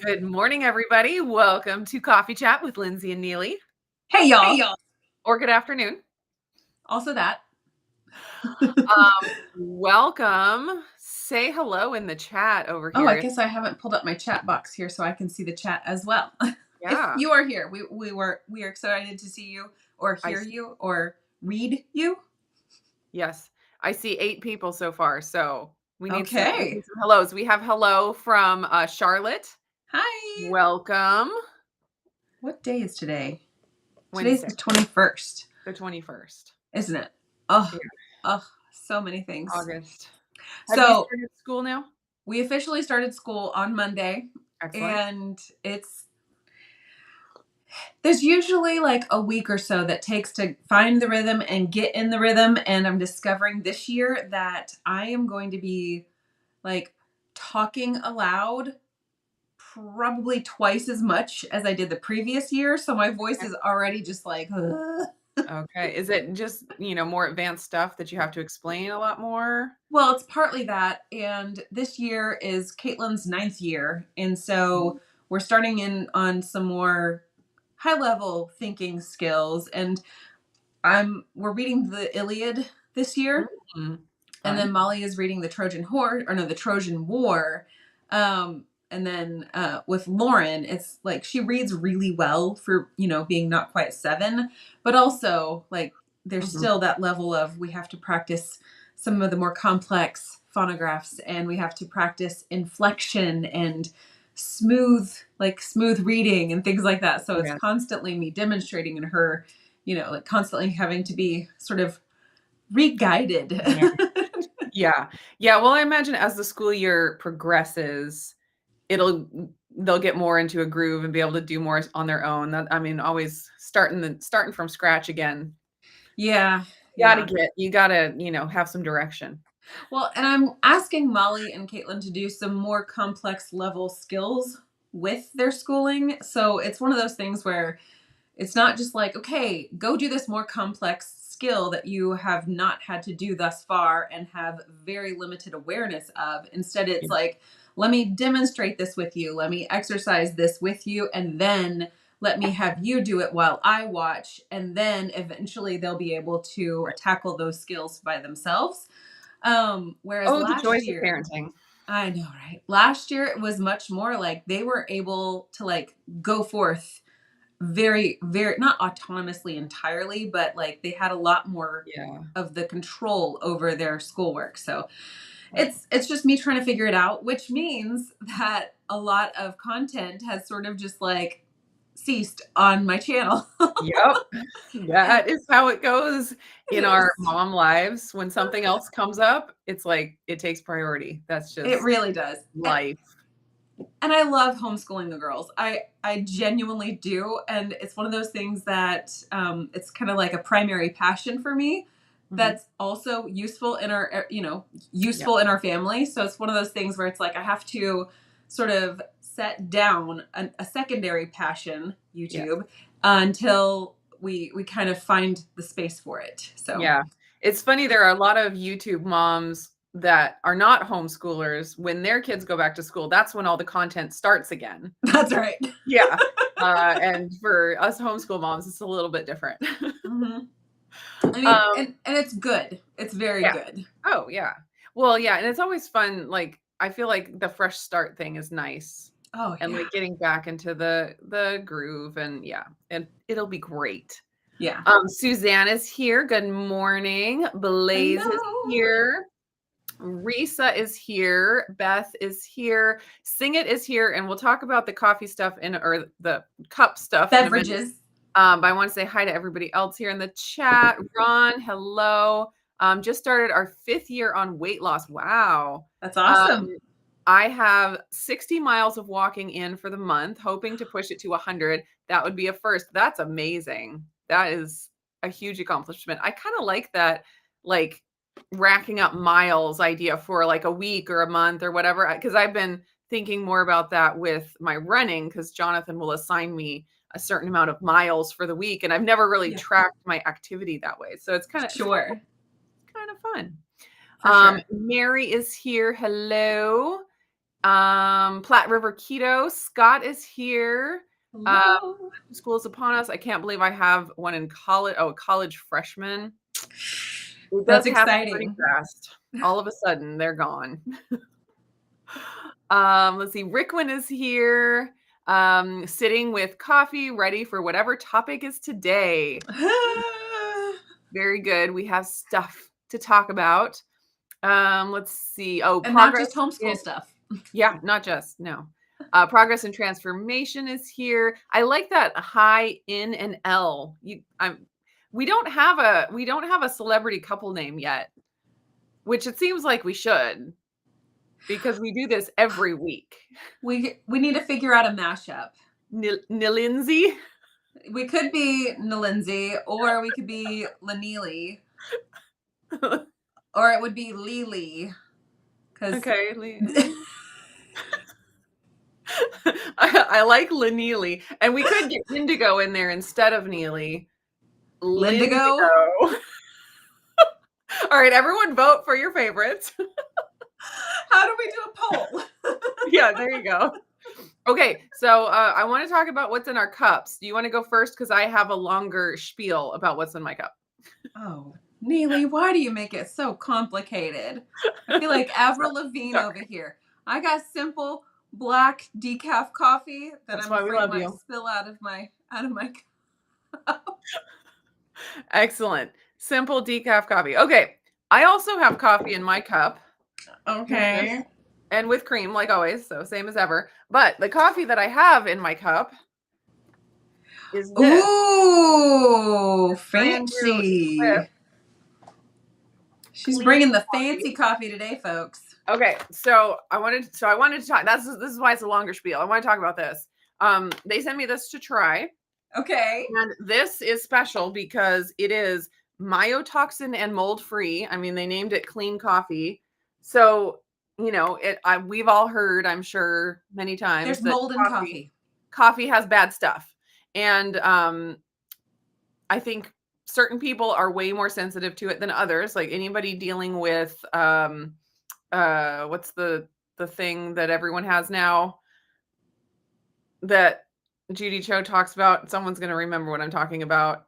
Good morning, everybody. Welcome to Coffee Chat with Lindsay and Nili. Hey, y'all. Or good afternoon. Also that. Welcome. Say hello in the chat over here. Oh, I guess I haven't pulled up my chat box here so I can see the chat as well. Yeah. If you are here, we are excited to see you or hear you or read you. Yes. I see 8 people so far, so we need some hellos. We have hello from Charlotte. Hi. Welcome. What day is today? Wednesday. Today's the 21st. The 21st. Isn't it? Oh, so many things. August. Have you started school now? We officially started school on Monday. Excellent. And there's usually like a week or so that takes to find the rhythm and get in the rhythm. And I'm discovering this year that I am going to be like talking aloud probably twice as much as I did the previous year. So my voice is already just like, Okay. Is it just, more advanced stuff that you have to explain a lot more? Well, it's partly that. And this year is Caitlin's 9th year. And so we're starting in on some more high level thinking skills. And we're reading the Iliad this year. Mm-hmm. And then Molly is reading the Trojan War. And then with Lauren, it's like she reads really well for, being not quite 7, but also like there's still that level of we have to practice some of the more complex phonographs and we have to practice inflection and smooth reading and things like that. So it's constantly me demonstrating and her, like constantly having to be sort of re-guided. Yeah. Well, I imagine as the school year progresses, they'll get more into a groove and be able to do more on their own. Always starting from scratch again. Yeah. You gotta, have some direction. Well, and I'm asking Molly and Caitlin to do some more complex level skills with their schooling. So it's one of those things where it's not just like, okay, go do this more complex skill that you have not had to do thus far and have very limited awareness of. Instead, it's like, let me demonstrate this with you. Let me exercise this with you. And then let me have you do it while I watch. And then eventually they'll be able to tackle those skills by themselves. Whereas last the joys year, of parenting. I know, right? Last year it was much more like they were able to like go forth very, very not autonomously entirely, but like they had a lot more of the control over their schoolwork. So it's just me trying to figure it out, which means that a lot of content has sort of just like ceased on my channel. Yep. That is how it goes in our mom lives. When something else comes up, it's like it takes priority. That's just it really does. Life. And I love homeschooling the girls. I genuinely do. And it's one of those things that it's kind of like a primary passion for me that's also useful in our, in our family. So it's one of those things where it's like I have to sort of set down a secondary passion, YouTube, until we kind of find the space for it. So yeah, it's funny. There are a lot of YouTube moms that are not homeschoolers. When their kids go back to school, that's when all the content starts again. That's right. Yeah. And for us homeschool moms, it's a little bit different. I mean, and it's good. It's very good. Oh, yeah. Well, yeah. And it's always fun. Like, I feel like the fresh start thing is nice. Oh, and like getting back into the groove and and it'll be great. Yeah. Suzanne is here. Good morning. Blaze is here. Risa is here. Beth is here. Sing It is here. And we'll talk about the coffee stuff or the cup stuff. Beverages. But I want to say hi to everybody else here in the chat. Ron, hello. Just started our 5th year on weight loss. Wow. That's awesome. I have 60 miles of walking in for the month, hoping to push it to 100. That would be a first. That's amazing. That is a huge accomplishment. I kind of like that, like racking up miles idea for like a week or a month or whatever, because I've been thinking more about that with my running, because Jonathan will assign me a certain amount of miles for the week, and I've never really tracked my activity that way. So it's kind of kind of fun. Mary is here. Hello. Platte River Keto. Scott is here. Hello. School is upon us. I can't believe I have one in college. Oh, a college freshman. It That's does happen pretty exciting. fast. All of a sudden, they're gone. Let's see. Rickwin is here, sitting with coffee, ready for whatever topic is today. Very good. We have stuff to talk about. Let's see. Oh, And not progress. just homeschool stuff. Yeah, not just, no. Progress and transformation is here. I like that high N and L. We don't have a celebrity couple name yet, which it seems like we should, because we do this every week. We need to figure out a mashup. Nilindsay. We could be Nalindsay, or we could be Lanili, or it would be Lily. Okay. I like Neely, and we could get Indigo in there instead of Neely. Lindigo. All right, everyone vote for your favorites. How do we do a poll? Yeah, there you go. Okay, so I want to talk about what's in our cups. Do you want to go first? Because I have a longer spiel about what's in my cup. Oh, Neely, why do you make it so complicated? I feel like Avril Lavigne over here. I got simple black decaf coffee that I'm afraid might spill out of my cup. Excellent. Simple decaf coffee. Okay, I also have coffee in my cup. Okay. And with cream, like always, so same as ever. But the coffee that I have in my cup is this. Ooh, fancy. She's bringing the fancy coffee today, folks. Okay, so I wanted to talk. This is why it's a longer spiel. I want to talk about this. They sent me this to try. Okay. And this is special because it is myotoxin and mold free. I mean, they named it clean coffee. So, you know, we've all heard, I'm sure, many times there's mold in coffee. Coffee has bad stuff. And I think certain people are way more sensitive to it than others. Like anybody dealing with what's the thing that everyone has now that Judy Cho talks about? Someone's going to remember what I'm talking about.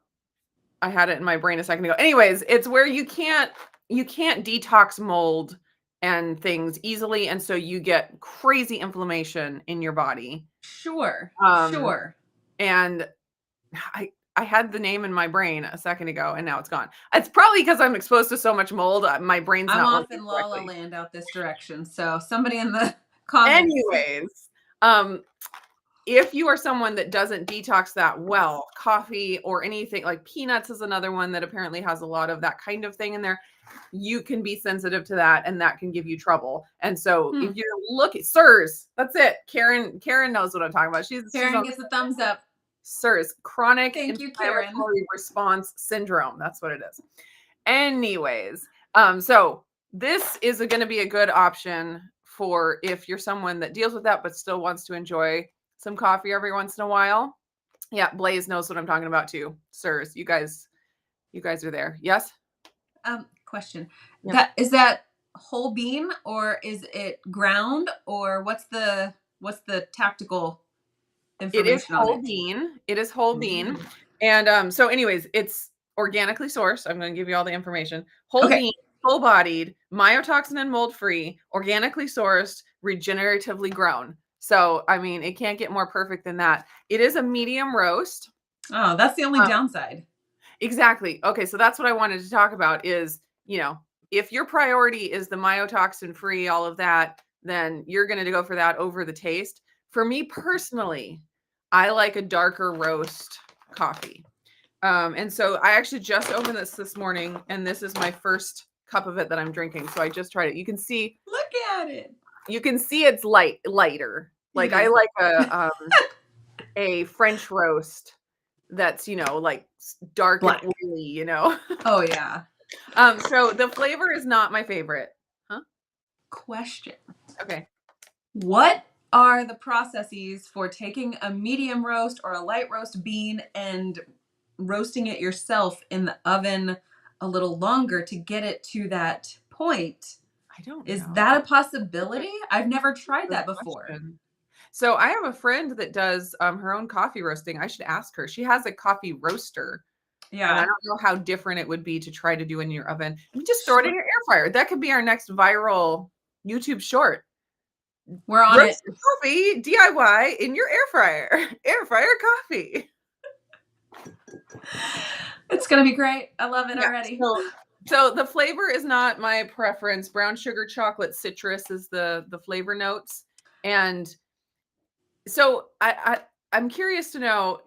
I had it in my brain a second ago. Anyways, it's where you can't detox mold and things easily, and so you get crazy inflammation in your body. Sure. And I had the name in my brain a second ago, and now it's gone. It's probably because I'm exposed to so much mold. My brain's not off in La La Land out this direction. So somebody in the comments. Anyways, if you are someone that doesn't detox that well, coffee or anything like peanuts is another one that apparently has a lot of that kind of thing in there. You can be sensitive to that, and that can give you trouble. And so if you're looking, SIRS, that's it. Karen knows what I'm talking about. Karen gets a thumbs up. SIRS, chronic inflammatory response syndrome. That's what it is. Anyways, so this is going to be a good option for if you're someone that deals with that but still wants to enjoy some coffee every once in a while. Yeah, Blaze knows what I'm talking about too. SIRS, you guys are there. Yes? Question. Yeah. Is that whole bean or is it ground, or what's the tactical information? It is whole bean. It is whole bean. And so anyways, it's organically sourced. I'm going to give you all the information. Whole bean, full-bodied, myotoxin and mold-free, organically sourced, regeneratively grown. So, I mean, it can't get more perfect than that. It is a medium roast. Oh, that's the only downside. Exactly. Okay, so that's what I wanted to talk about is, you know, if your priority is the myotoxin free, all of that, then you're going to go for that over the taste. For me personally, I like a darker roast coffee. And so I actually just opened this morning, and this is my first cup of it that I'm drinking. So I just tried it. You can see. Look at it. You can see it's lighter. Like I like a French roast that's, you know, like dark and oily, you know. Oh yeah. So the flavor is not my favorite. Huh? Question. Okay. What are the processes for taking a medium roast or a light roast bean and roasting it yourself in the oven a little longer to get it to that point I don't Is know. that a possibility? I've never tried Good that before. question. So I have a friend that does her own coffee roasting. I should ask her. She has a coffee roaster, and I Yeah. don't know how different it would be to try to do in your oven. You just throw it in Sure. your air fryer. That could be our next viral YouTube short. We're on it. Roasted coffee DIY in your air fryer. Air fryer coffee. It's gonna be great. I love it Yeah. already. So the flavor is not my preference. Brown sugar, chocolate, citrus is the flavor notes. And so I'm curious to know,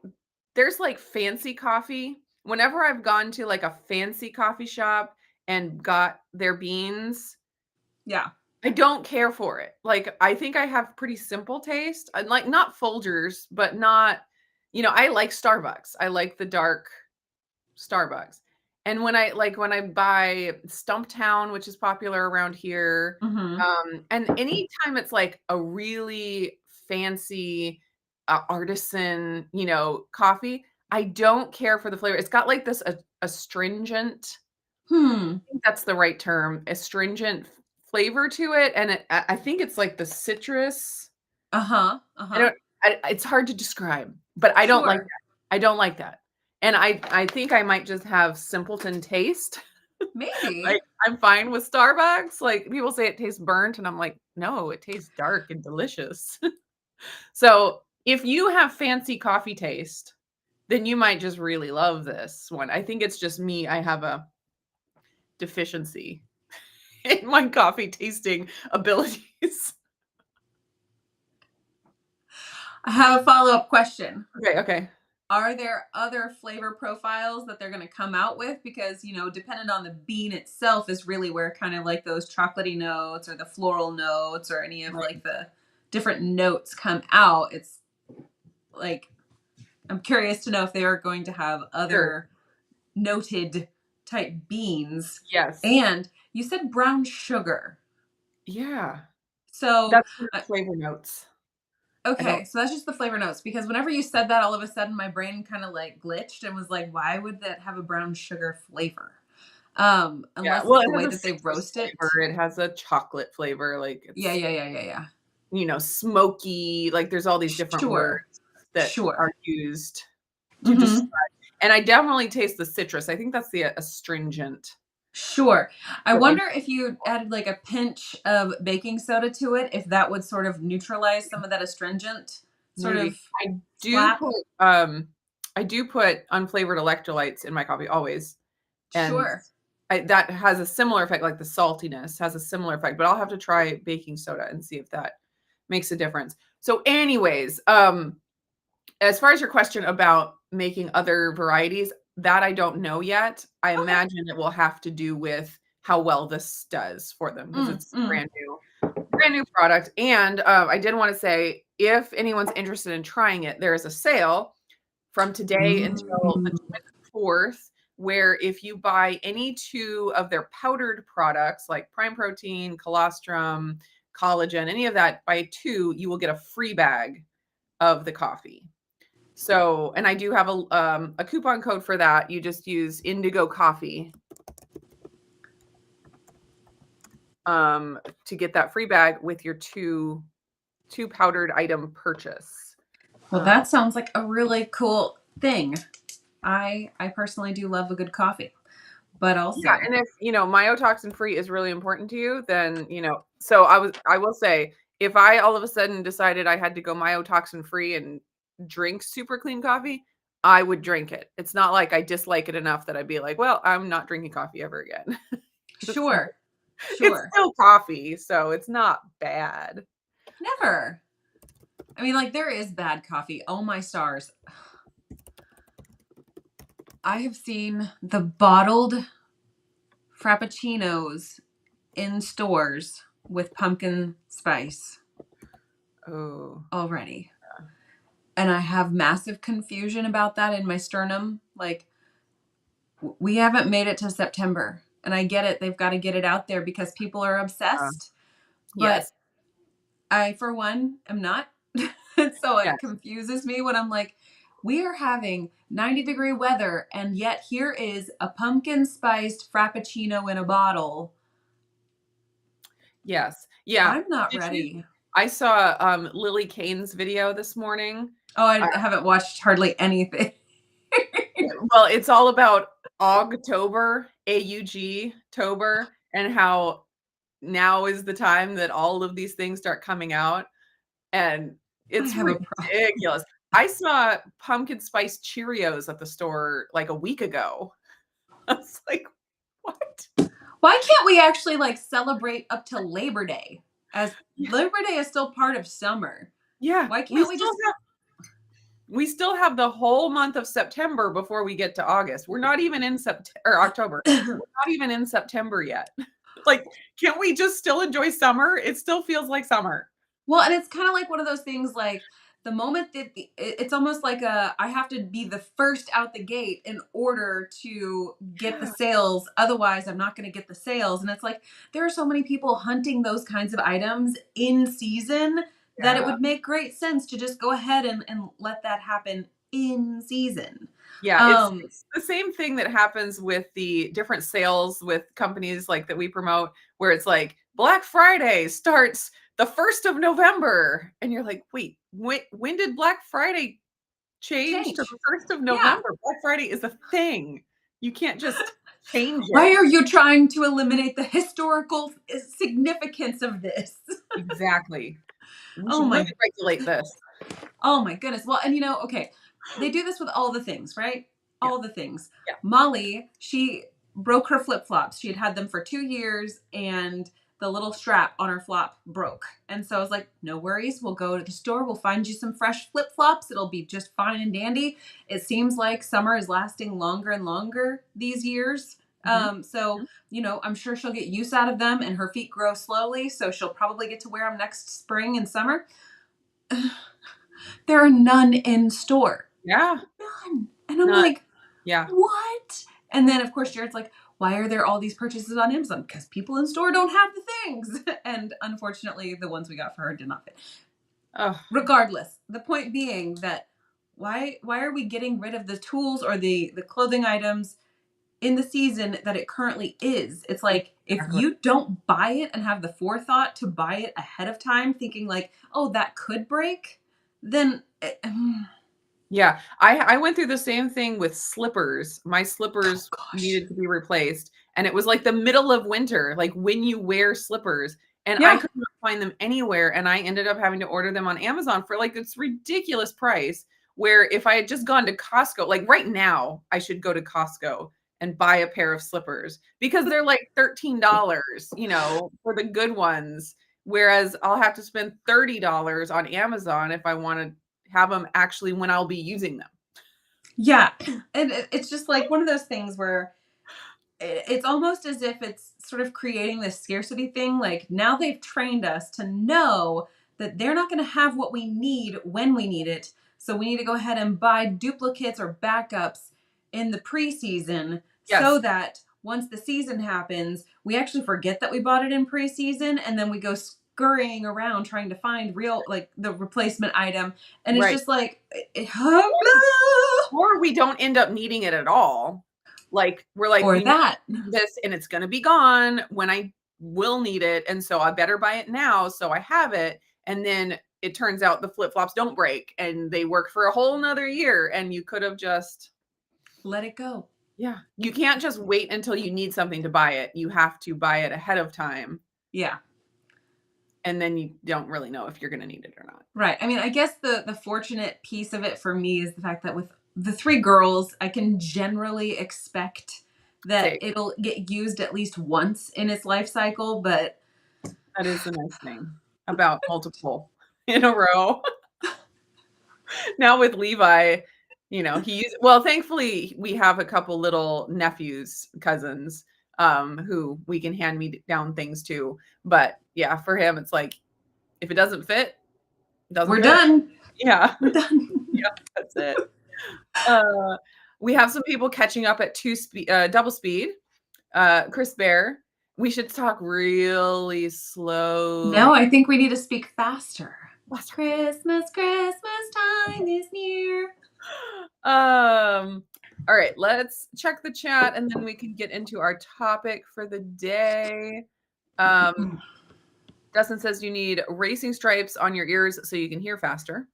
there's like fancy coffee. Whenever I've gone to like a fancy coffee shop and got their beans, Yeah. I don't care for it. Like, I think I have pretty simple taste. I like not Folgers, but not, I like Starbucks. I like the dark Starbucks. And when I buy Stumptown, which is popular around here, Mhm. and anytime it's like a really fancy artisan, coffee, I don't care for the flavor. It's got like this astringent, Hmm. I think that's the right term, astringent flavor to it, and I think it's like the citrus. Uh-huh. I Uh-huh. don't it's hard to describe, but I don't like Sure. that. I don't like that. And I think I might just have simpleton taste. Like, Maybe. I'm fine with Starbucks. Like, people say it tastes burnt, and I'm like, "No, it tastes dark and delicious." So, if you have fancy coffee taste, then you might just really love this one. I think it's just me. I have a deficiency in my coffee tasting abilities. I have a follow-up question. Okay, okay. Are there other flavor profiles that they're going to come out with? Because, depending on the bean itself is really where kind of like those chocolatey notes or the floral notes or any of Right. like the different notes come out. It's like, I'm curious to know if they are going to have Sure. other noted type beans. Yes. And you said brown sugar. Yeah. So, That's for flavor notes. I don't okay, so that's just the flavor notes because whenever you said that, all of a sudden my brain kind of like glitched and was like, why would that have a brown sugar flavor? Yeah, Unless well, it's it the way has a that they citrus roast it. flavor, it has a chocolate flavor, like, Yeah, it's, yeah, yeah, yeah, yeah. smoky, like, there's all these different words Sure. that are Sure. used to describe, Mm-hmm. and I definitely taste the citrus. I think that's the astringent Sure. I that makes wonder if you added like a pinch of baking soda to it, if that would sort of neutralize some of that astringent sort maybe. of I do slap. put, um I do put unflavored electrolytes in my coffee always, and Sure. that has a similar effect, like the saltiness has a similar effect, but I'll have to try baking soda and see if that makes a difference. So anyways, as far as your question about making other varieties, that I don't know yet. I Okay. imagine it will have to do with how well this does for them because Mm, it's mm. brand new product. And I did want to say, if anyone's interested in trying it, there is a sale from today until the Mm. 24th, where if you buy any two of their powdered products like Prime Protein, Colostrum, Collagen, any of that, buy two, you will get a free bag of the coffee. So, and I do have a coupon code for that. You just use Indigo Coffee to get that free bag with your two powdered item purchase. Well, that sounds like a really cool thing. I personally do love a good coffee, but Yeah, also, and if, myotoxin free is really important to you, then, so I will say, if I all of a sudden decided I had to go myotoxin free and drink super clean coffee, I would drink it. It's not like I dislike it enough that I'd be like, well, I'm not drinking coffee ever again. So, sure, it's sure, still coffee, so it's not bad. never. I mean, like there is bad coffee. Oh my stars! I have seen the bottled frappuccinos in stores with pumpkin spice Oh, already, and I have massive confusion about that in my sternum. Like we haven't made it to September, and I get it. They've got to get it out there because people are uh, obsessed. But yes, I, for one, am not. So it yes. confuses me when I'm like, we are having 90-degree weather, and yet here is a pumpkin spiced frappuccino in a bottle. Yes. Yeah. I'm not Did you ready. I saw, Lily Kane's video this morning. Oh, Uh, I haven't watched hardly anything. well, it's all about Ogtober, AUG-tober, and how now is the time that all of these things start coming out, and I it's have a problem. ridiculous. I saw pumpkin spice Cheerios at the store, like, a week ago. I was like, "What?" Why can't we actually like celebrate up to Labor Day? As Yeah. Labor Day is still part of summer. Yeah. Why can't we just We still have the whole month of September before we get to August. We're not even in September or October. We're not even in September yet. Like, can't we just still enjoy summer? It still feels like summer. Well, and it's kind of like one of those things like the moment that it's almost like a I have to be the first out the gate in order to get the Yeah. sales. Otherwise, I'm not going to get the sales. And it's like there are so many people hunting those kinds of items in season that it Yeah. would make great sense to just go ahead and let that happen in season. Yeah, Um, it's the same thing that happens with the different sales with companies like that we promote, where it's like Black Friday starts the 1st of November, and you're like, "Wait, when did Black Friday change to change. the 1st of Yeah. November? Black Friday is a thing. You can't just change Why it." are you trying to eliminate the historical significance of this? Exactly. We Oh should really my regulate this. Oh my goodness. Well, and okay, they do this with all the things, right? Yeah, All the things. yeah. Molly, she broke her flip flops. She had had them for 2 years, and the little strap on her flop broke. And so I was like, no worries. We'll go to the store. We'll find you some fresh flip flops. It'll be just fine and dandy. It seems like summer is lasting longer and longer these years. Mhm, So, mhm. I'm sure she'll get use out of them, and her feet grow slowly. So she'll probably get to wear them next spring and summer. There are none in store. Yeah, None. And I'm not like, yeah. what? And then, of course, Jared's like, why are there all these purchases on Amazon? Because people in store don't have the things. And unfortunately, the ones we got for her did not fit. Oh, Regardless, the point being that why are we getting rid of the tools or the clothing items in the season that it currently is? It's like if exactly. you don't buy it and have the forethought to buy it ahead of time, thinking like, oh, that could break, then Yeah, I went through the same thing with slippers. My oh slippers gosh. needed to be replaced, and it was like the middle of winter, like when you wear slippers, and I Yeah. could not find them anywhere, and I ended up having to order them on Amazon for like this ridiculous price, where if I had just gone to Costco, like right now, I should go to Costco and buy a pair of slippers because they're like $13, for the good ones, whereas I'll have to spend $30 on Amazon if I wanna have them actually when I'll be using them. Yeah. And it's just like one of those things where it's almost as if it's sort of creating this scarcity thing. Like now they've trained us to know that they're not going to have what we need when we need it. So we need to go ahead and buy duplicates or backups in the preseason so Yes, that once the season happens, we actually forget that we bought it in preseason and then we go scurrying around trying to find real, like the replacement item. And it's right. just like, Or we don't end up needing it at all. Like, we're like, or "We know that. we need this, and it's gonna be gone when I will need it, and so I better buy it now so I have it," and then it turns out the flip-flops don't break, and they work for a whole 'nother year, and you could have just Let it go. yeah. You can't just wait until you need something to buy it. You have to buy it ahead of time, Yeah. and then you don't really know if you're gonna need it or not. Right. I mean, I guess the fortunate piece of it for me is the fact that with the three girls, I can generally expect that Same. it'll get used at least once in its life cycle, but That is the nice thing about multiple in a row. Now with Levi, thankfully we have a couple little nephews, cousins, who we can hand me down things to. But yeah, for him, it's like if it doesn't fit, it doesn't we're fit. done. Yeah, We're done. yeah, that's it. We have some people catching up at double speed. Chris Bear, we should talk really slow. No, I think we need to speak faster. Faster. Christmas, Christmas time is near. All right, let's check the chat and then we can get into our topic for the day. Um, Dustin says you need racing stripes on your ears so you can hear faster.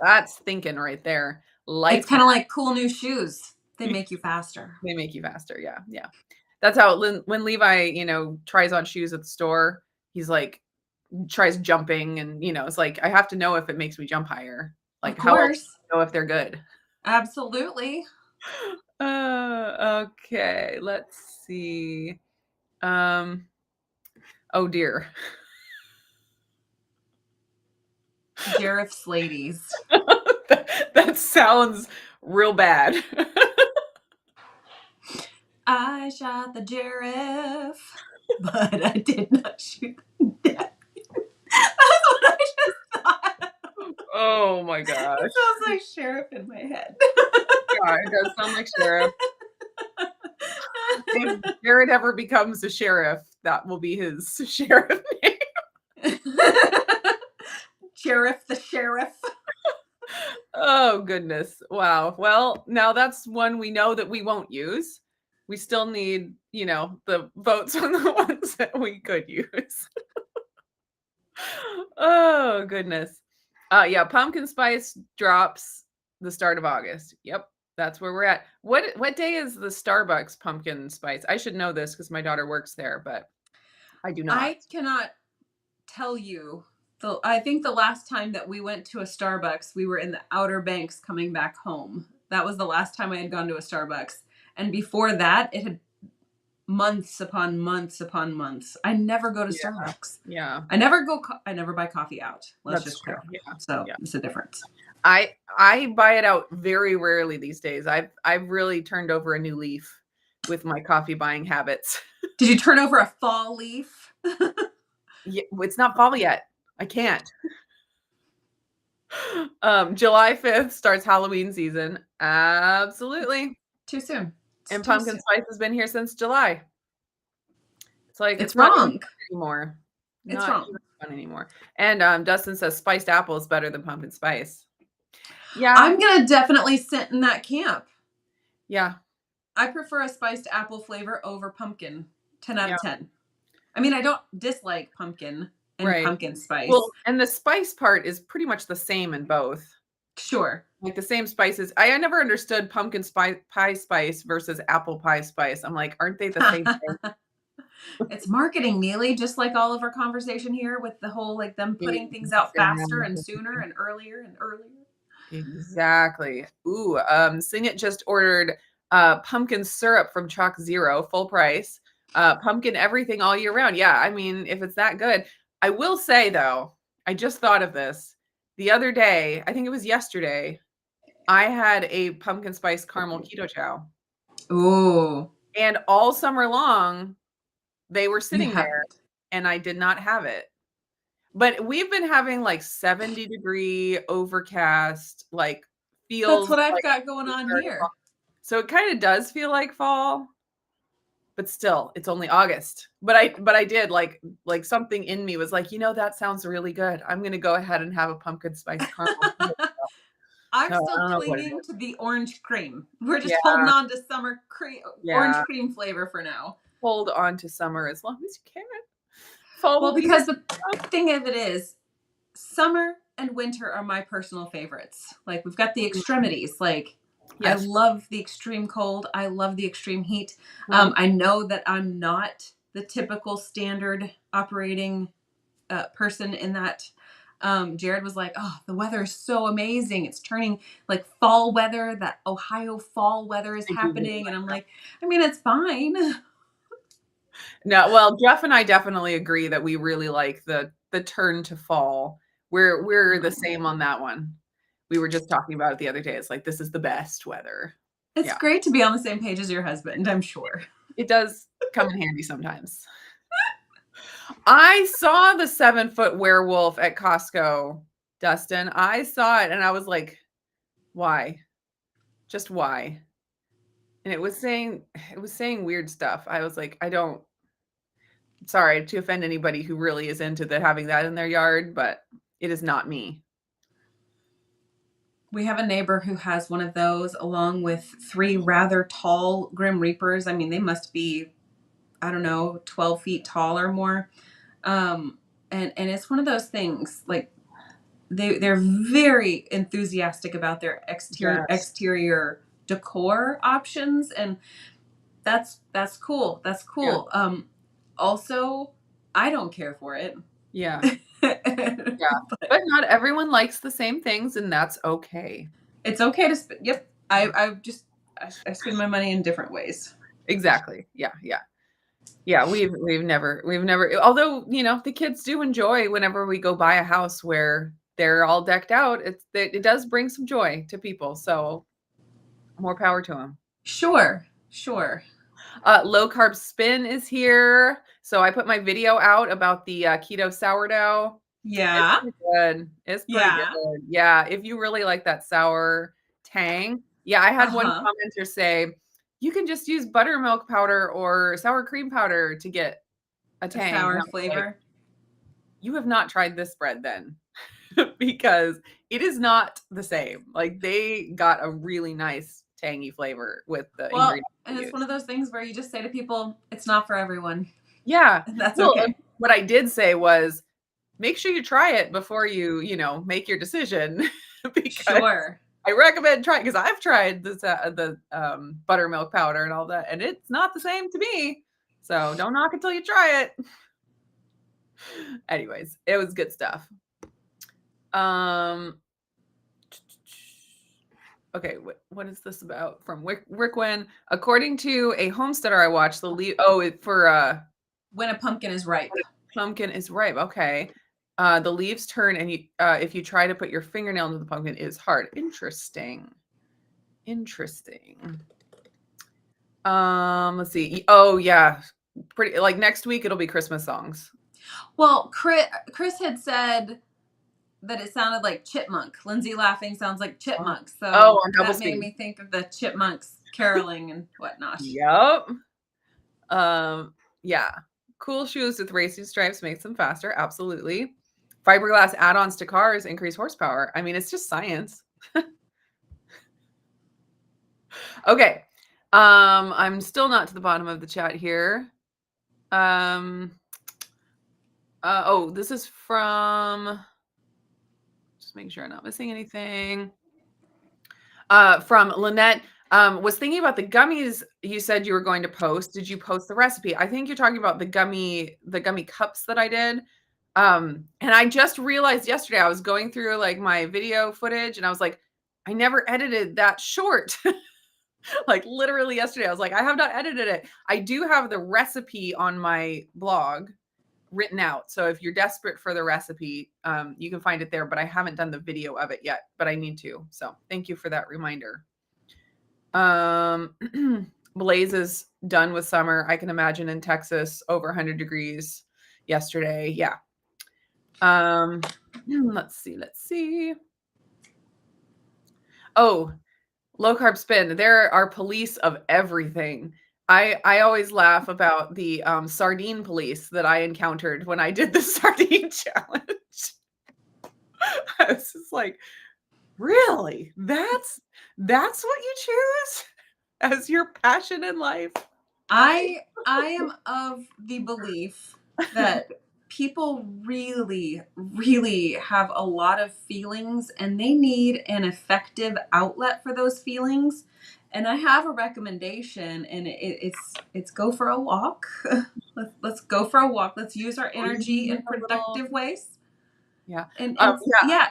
That's thinking right there. It's Life kind of hack. like cool new shoes. They make you faster. They make you faster. Yeah. Yeah. That's how when Levi, tries on shoes at the store, he's like, tries jumping and, it's like, I have to know if it makes me jump higher. Of Like, how else do course. I know if they're good? Absolutely. Okay. Let's see. Um, oh dear. Giraffes ladies. That sounds real bad. I shot the giraffe, but I did not shoot the dead. That's what I just thought. Oh my gosh. It sounds like sheriff in my head. Yeah, it does sound like sheriff. If Jared ever becomes a sheriff, that will be his sheriff name. Sheriff the sheriff. Oh goodness. Wow. Well, now that's one we know that we won't use. We still need, the votes on the ones that we could use. Oh goodness. Yeah, pumpkin spice drops the start of August. Yep. That's where we're at. What day is the Starbucks pumpkin spice? I should know this because my daughter works there, but I do not. I cannot tell you. I think the last time that we went to a Starbucks, we were in the Outer Banks coming back home. That was the last time I had gone to a Starbucks. And before that, it had months upon months upon months. I never go to Starbucks. Yeah. I never buy coffee out. Let's That's just true. clear. Yeah. So Yeah. it's a difference. I buy it out very rarely these days. I've really turned over a new leaf with my coffee buying habits. Did you turn over a fall leaf? Yeah, it's not fall yet. I can't. July 5th starts Halloween season. Absolutely. Too soon. And pumpkin spice has been here since July. It's like It's not wrong anymore. It's Not wrong. even fun anymore. And Dustin says spiced apple is better than pumpkin spice. Yeah. I'm gonna definitely sit in that camp. Yeah. I prefer a spiced apple flavor over pumpkin. 10 out of 10. I mean, I don't dislike pumpkin and pumpkin spice. Well, and the spice part is pretty much the same in both. Sure. Like the same spices. I never understood pumpkin pie spice versus apple pie spice. I'm like, aren't they the same thing? It's marketing, Nili, just like all of our conversation here with the whole like them putting things out faster and sooner and earlier and earlier. Exactly. Ooh, Sing It just ordered pumpkin syrup from Chalk Zero, full price. Pumpkin everything all year round. Yeah, I mean, if it's that good. I will say though, I just thought of this. The other day, I think it was yesterday, I had a pumpkin spice caramel keto chow. Ooh. And all summer long, they were sitting there and I did not have it. But we've been having like 70-degree overcast, like feels. That's what I've like got going on here. So it kind of does feel like fall, but still, it's only August. But I did like something in me was like, that sounds really good. I'm gonna go ahead and have a pumpkin spice caramel. I'm still clinging to the orange cream. We're just Yeah. holding on to summer cream, orange cream flavor for now. Hold on to summer as long as you can. Well, because the thing of it is, summer and winter are my personal favorites. Like we've got the extremities. Like yes. I love the extreme cold. I love the extreme heat. I know that I'm not the typical standard operating person in that. Jared was like, "Oh, the weather is so amazing. It's turning like fall weather. That Ohio fall weather is happening." And I'm like, I mean, it's fine. No, well, Jeff and I definitely agree that we really like the turn to fall. We're the same on that one. We were just talking about it the other day. It's like this is the best weather. It's great to be on the same page as your husband, I'm sure. It does come in handy sometimes. I saw the 7-foot werewolf at Costco, Dustin. I saw it and I was like, why? Just why? And it was saying weird stuff. I was like, sorry to offend anybody who really is into having that in their yard, but it is not me. We have a neighbor who has one of those along with 3 rather tall Grim Reapers. I mean, they must be, I don't know, 12 feet tall or more. And it's one of those things, like, they're very enthusiastic about their Yes. exterior decor options, and that's cool. That's Yeah. cool. Also, I don't care for it. Yeah. Yeah. But But not everyone likes the same things, and that's okay. it's okay to spend. Yep. Yeah. I spend my money in different ways. Exactly. Yeah, yeah. Yeah, we've never although, the kids do enjoy whenever we go buy a house where they're all decked out, it does bring some joy to people, so more power to them. Sure. Sure. Low carb spin is here. So I put my video out about the keto sourdough. It's Yeah. pretty good. It's pretty Yeah. good. Yeah, if you really like that sour tang. Yeah, I had one Uh-huh. commenter say, "You can just use buttermilk powder or sour cream powder to get a A tang." And I sour was like, flavor. "You have not tried this bread then." Because it is not the same. Like, they got a really nice tangy flavor with the Well, ingredients they and it's one used. of those things where you just say to people, it's not for everyone. Yeah. And that's Well, okay. what I did say was, "Make sure you try it before you make your decision," because Sure. I recommend trying because I've tried the buttermilk powder and all that, and it's not the same to me. So don't knock until you try it. Anyways, it was good stuff. Um, okay, what is this about? From Wickwin. According to a homesteader I watched, for When a pumpkin is ripe. pumpkin is ripe. Okay. The leaves turn, and if you try to put your fingernail into the pumpkin, it is hard. Interesting. Interesting. Let's see. Oh yeah, pretty like next week it'll be Christmas songs. Well, Chris had said that it sounded like chipmunk. Lindsay laughing sounds like Oh, chipmunks. oh, So on double that made speed. me think of the chipmunks caroling and whatnot. Yep. Yeah. Cool shoes with racing stripes makes them faster. Absolutely. Fiberglass add-ons to cars increase horsepower. I mean, it's just science. Okay. I'm still not to the bottom of the chat here. Um, this is from, just making sure I'm not missing anything. From Lynette. Was thinking about the gummies you said you were going to post. Did you post the recipe? I think you're talking about the gummy cups that I did. And I just realized yesterday I was going through like my video footage and I was like, I never edited that short. Like literally yesterday, I was like, I have not edited it. I do have the recipe on my blog written out. So if you're desperate for the recipe, you can find it there, but I haven't done the video of it yet, but I need to. So thank you for that reminder. Blaze is done with summer. I can imagine in Texas over 100 degrees yesterday. Yeah. Let's see. Oh, low carb spin. There are police of everything. I always laugh about the sardine police that I encountered when I did the sardine challenge. I was just like, really? That's what you choose as your passion in life? I am of the belief that people really, really have a lot of feelings and they need an effective outlet for those feelings. And I have a recommendation, and it's go for a walk. Let's go for a walk. Let's use our energy Breathe in a little. productive ways. Yeah. And Yeah. yeah,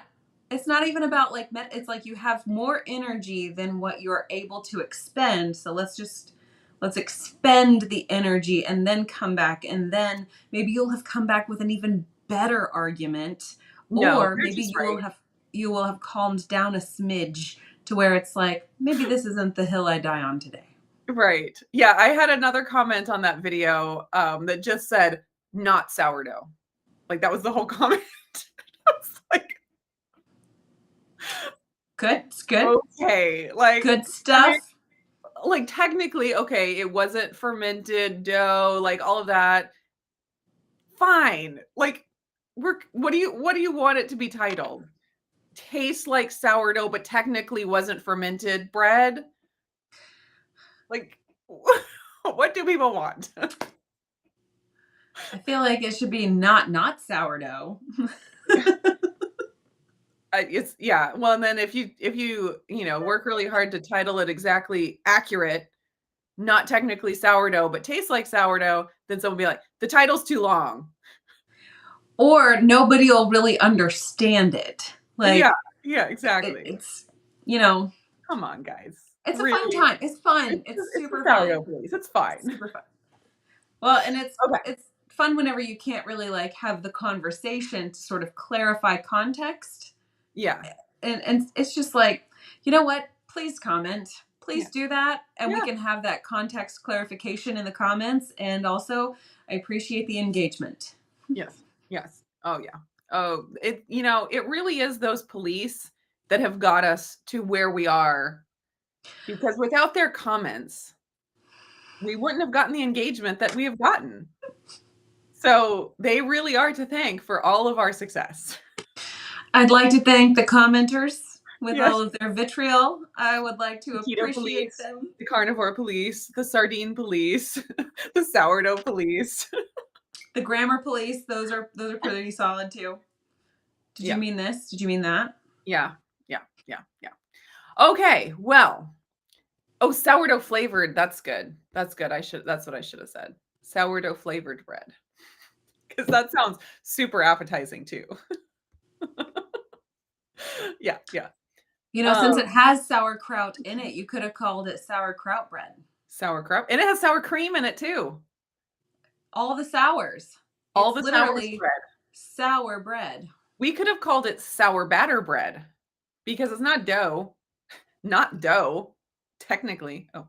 it's not even about like it's like you have more energy than what you're able to expend. So let's expend the energy and then come back, and then maybe you'll have come back with an even better argument, No, or you're maybe just right. you will have calmed down a smidge to where it's like, maybe this isn't the hill I die on today. Right. Yeah, I had another comment on that video, that just said, "Not sourdough." Like, that was the whole comment. I was like, Good. It's good. "Okay." Good I stuff. like, technically, okay, it wasn't fermented dough, like, all of that. Fine. Like, what do you want it to be titled? Tastes like sourdough, but technically wasn't fermented bread? Like, what do people want? I feel like it should be not sourdough. It's yeah. Well, and then if you work really hard to title it exactly accurate, not technically sourdough, but tastes like sourdough, then someone will be like, the title's too long. Or nobody will really understand it. Yeah, Like yeah, exactly. it's you know, Come on, guys. it's a fun Really? time. It's fun. It's It's it's the super sourdough fun. police. It's It's fine. super fun. Well, and Okay. it's fun whenever you can't really like have the conversation to sort of clarify context. Yeah. And it's just like, you know what? Please comment. Yeah. Please do that, and we Yeah. can have that context clarification in the comments. And also, I appreciate the engagement. Yes. Yes. Oh, yeah. Oh, it really is those police that have got us to where we are because without their comments, we wouldn't have gotten the engagement that we have gotten. So they really are to thank for all of our success. I'd like to thank the commenters with Yes. all of their vitriol. I would like to The keto appreciate police, them. the carnivore police, the sardine police, the sourdough police. The grammar police, those are pretty solid too. Did you Yeah. mean this? Did you mean that? Yeah. Yeah. Yeah. Yeah. Okay. Well, oh, sourdough flavored. That's good. That's good. That's what I should have said. Sourdough flavored bread. Because that sounds super appetizing too. Yeah. Yeah. Since Um, it has sauerkraut in it, you could have called it sauerkraut bread. sauerkraut. And it has sour cream in it too. All the sours. All It's the sours literally bread. sour bread. We could have called it sour batter bread because it's not dough. Not dough, technically. Oh,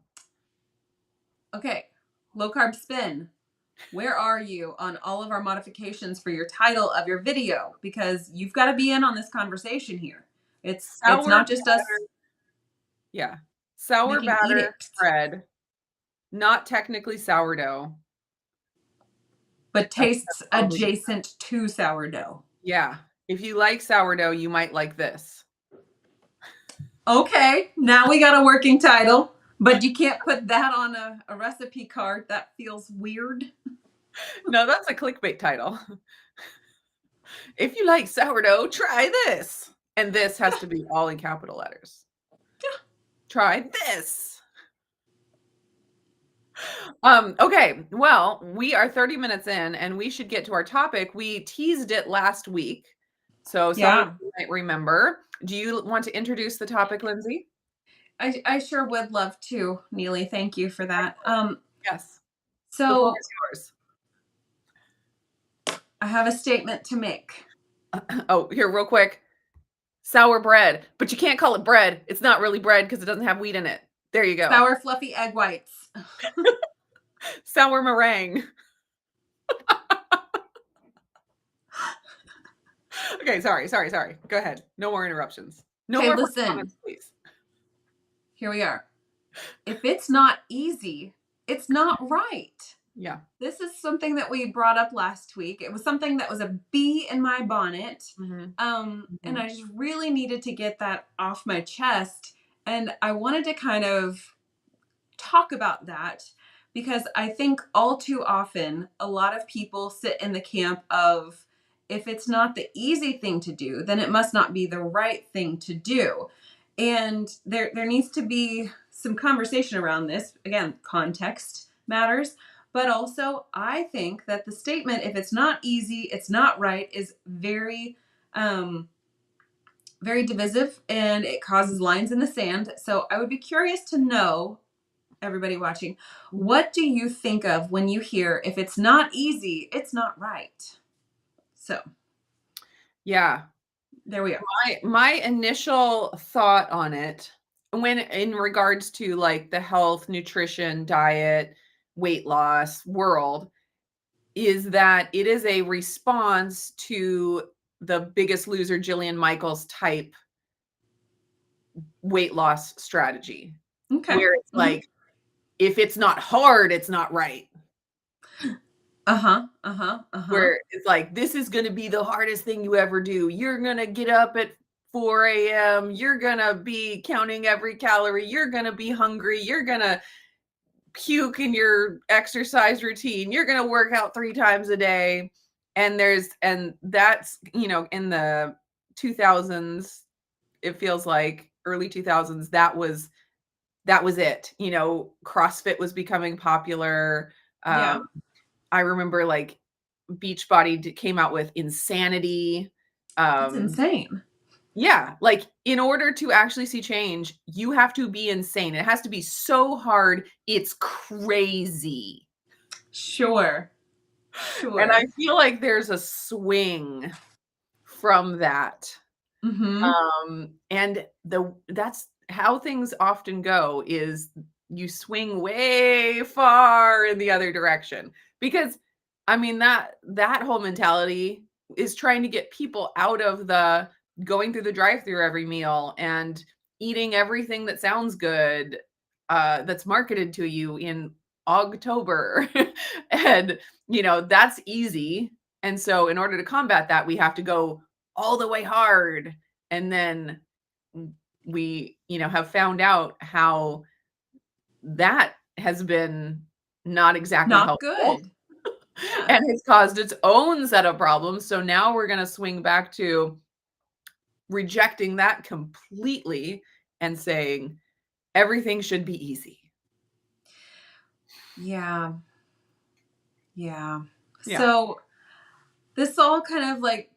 Okay, low carb spin. Where are you on all of our modifications for your title of your video? Because you've got to be in on this conversation here. It's sour not just us batter. Yeah. Sour making batter edicts, bread, not technically sourdough. but That's tastes probably adjacent to sourdough. yeah. If you like sourdough, you might like this. Okay, now we got a working title, but you can't put that on a recipe card. That feels weird. No, that's a clickbait title. If you like sourdough, try this. And this has to be all in capital letters. Try this. Okay, well, we are 30 minutes in and we should get to our topic. We teased it last week. So some of Yeah, you might remember. Do you want to introduce the topic, Lindsay? I sure would love to, Neely. Thank you for that. Yes. The floor So is yours. I have a statement to make. Oh, here, real quick. Sour bread, but you can't call it bread. It's not really bread because it doesn't have wheat in it. There you go. Sour fluffy egg whites. Sour meringue. Okay, sorry. Go ahead. No more interruptions. No Okay, more listen. comments, please. Here we are. If it's not easy, it's not right. Yeah. This is something that we brought up last week. It was something that was a bee in my bonnet. And I just really needed to get that off my chest. And I wanted to kind of talk about that because I think all too often a lot of people sit in the camp of if it's not the easy thing to do, then it must not be the right thing to do. And there needs to be some conversation around this. Again, context matters. But also, I think that the statement, if it's not easy, it's not right, is very, very divisive and it causes lines in the sand. So I would be curious to know, everybody watching, what do you think of when you hear if it's not easy, it's not right? So Yeah. there we are. My initial thought on it, when in regards to like the health, nutrition, diet, weight loss world, is that it is a response to the Biggest Loser, Jillian Michaels type weight loss strategy, Okay. where it's like, if it's not hard, it's not right. Where it's like, this is going to be the hardest thing you ever do. You're going to get up at 4 a.m. You're going to be counting every calorie. You're going to be hungry. You're going to puke in your exercise routine. You're going to work out 3 times a day. And that's, in the 2000s, it feels like early 2000s, that was it. CrossFit was becoming popular. Yeah. I remember like Beachbody came out with Insanity. That's insane. Yeah, like in order to actually see change, you have to be insane. It has to be so hard, it's crazy. Sure. And I Sure. feel like there's a swing from that. Mm-hmm. And that's how things often go, is you swing way far in the other direction. Because I mean that whole mentality is trying to get people out of the going through the drive-through every meal and eating everything that sounds good, that's marketed to you in October. And that's easy. And so in order to combat that, we have to go all the way hard. And then we, have found out how that has been not exactly Not helpful good. Yeah. and has caused its own set of problems. So now we're going to swing back to rejecting that completely and saying everything should be easy. Yeah. Yeah. Yeah. So this all kind of like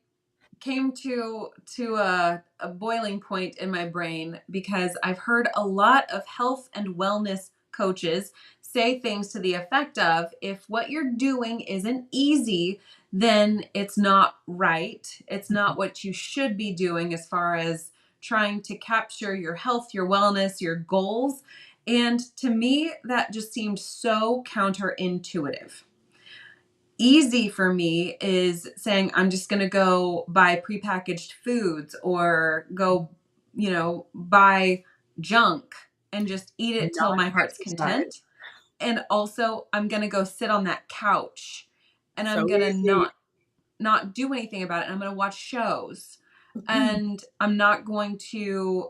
came to a boiling point in my brain because I've heard a lot of health and wellness coaches say things to the effect of, if what you're doing isn't easy, then it's not right. It's not what you should be doing as far as trying to capture your health, your wellness, your goals. And to me, that just seemed so counterintuitive. Easy for me is saying I'm just going to go buy prepackaged foods or go, buy junk and just eat it till Not my heart's exercise. content. And also I'm going to go sit on that couch and I'm So going to easy. not do anything about it. And I'm going to watch shows and I'm not going to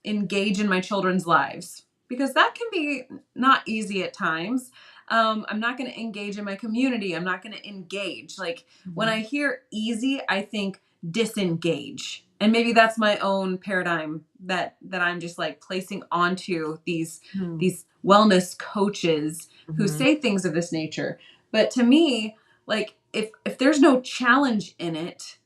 engage in my children's lives because that can be not easy at times. I'm not going to engage in my community. I'm not going to engage. Like when I hear easy, I think disengage. And maybe that's my own paradigm that I'm just like placing onto these wellness coaches who Mhm. say things of this nature. But to me, like if there's no challenge in it,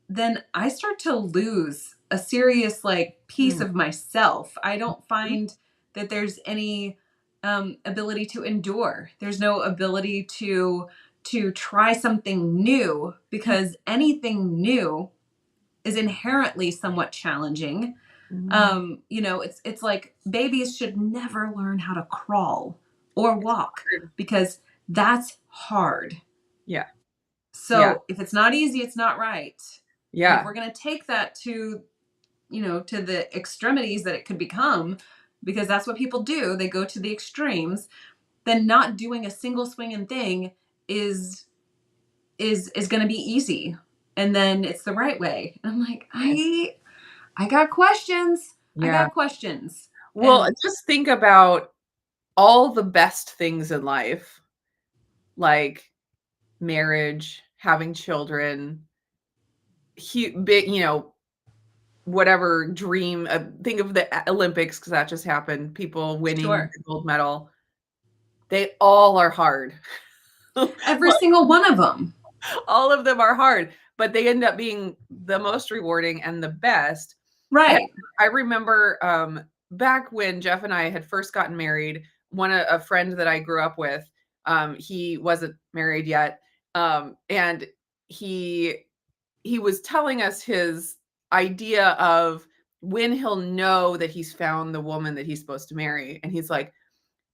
then I start to lose a serious like piece Mhm. of myself. I don't find that there's any ability to endure. There's no ability to try something new because anything new is inherently somewhat challenging. Mhm. It's like babies should never learn how to crawl or walk because that's hard. Yeah. Yeah. So if it's not easy, it's not right. And if Yeah. we're going to take that to the extremities that it could become, because that's what people do, they go to the extremes, then not doing a single swinging thing is is going to be easy. And then it's the right way. And I'm like, I got questions. I Yeah. got questions. Well, And just think about all the best things in life, like marriage, having children, big, whatever dream. Think of the Olympics because that just happened. People winning sure, the gold medal. They all are hard. every single one of them. All of them are hard, but they end up being the most rewarding and the best. And Right. I remember back when Jeff and I had first gotten married, a friend that I grew up with, he wasn't married yet, and he was telling us his idea of when he'll know that he's found the woman that he's supposed to marry, and he's like,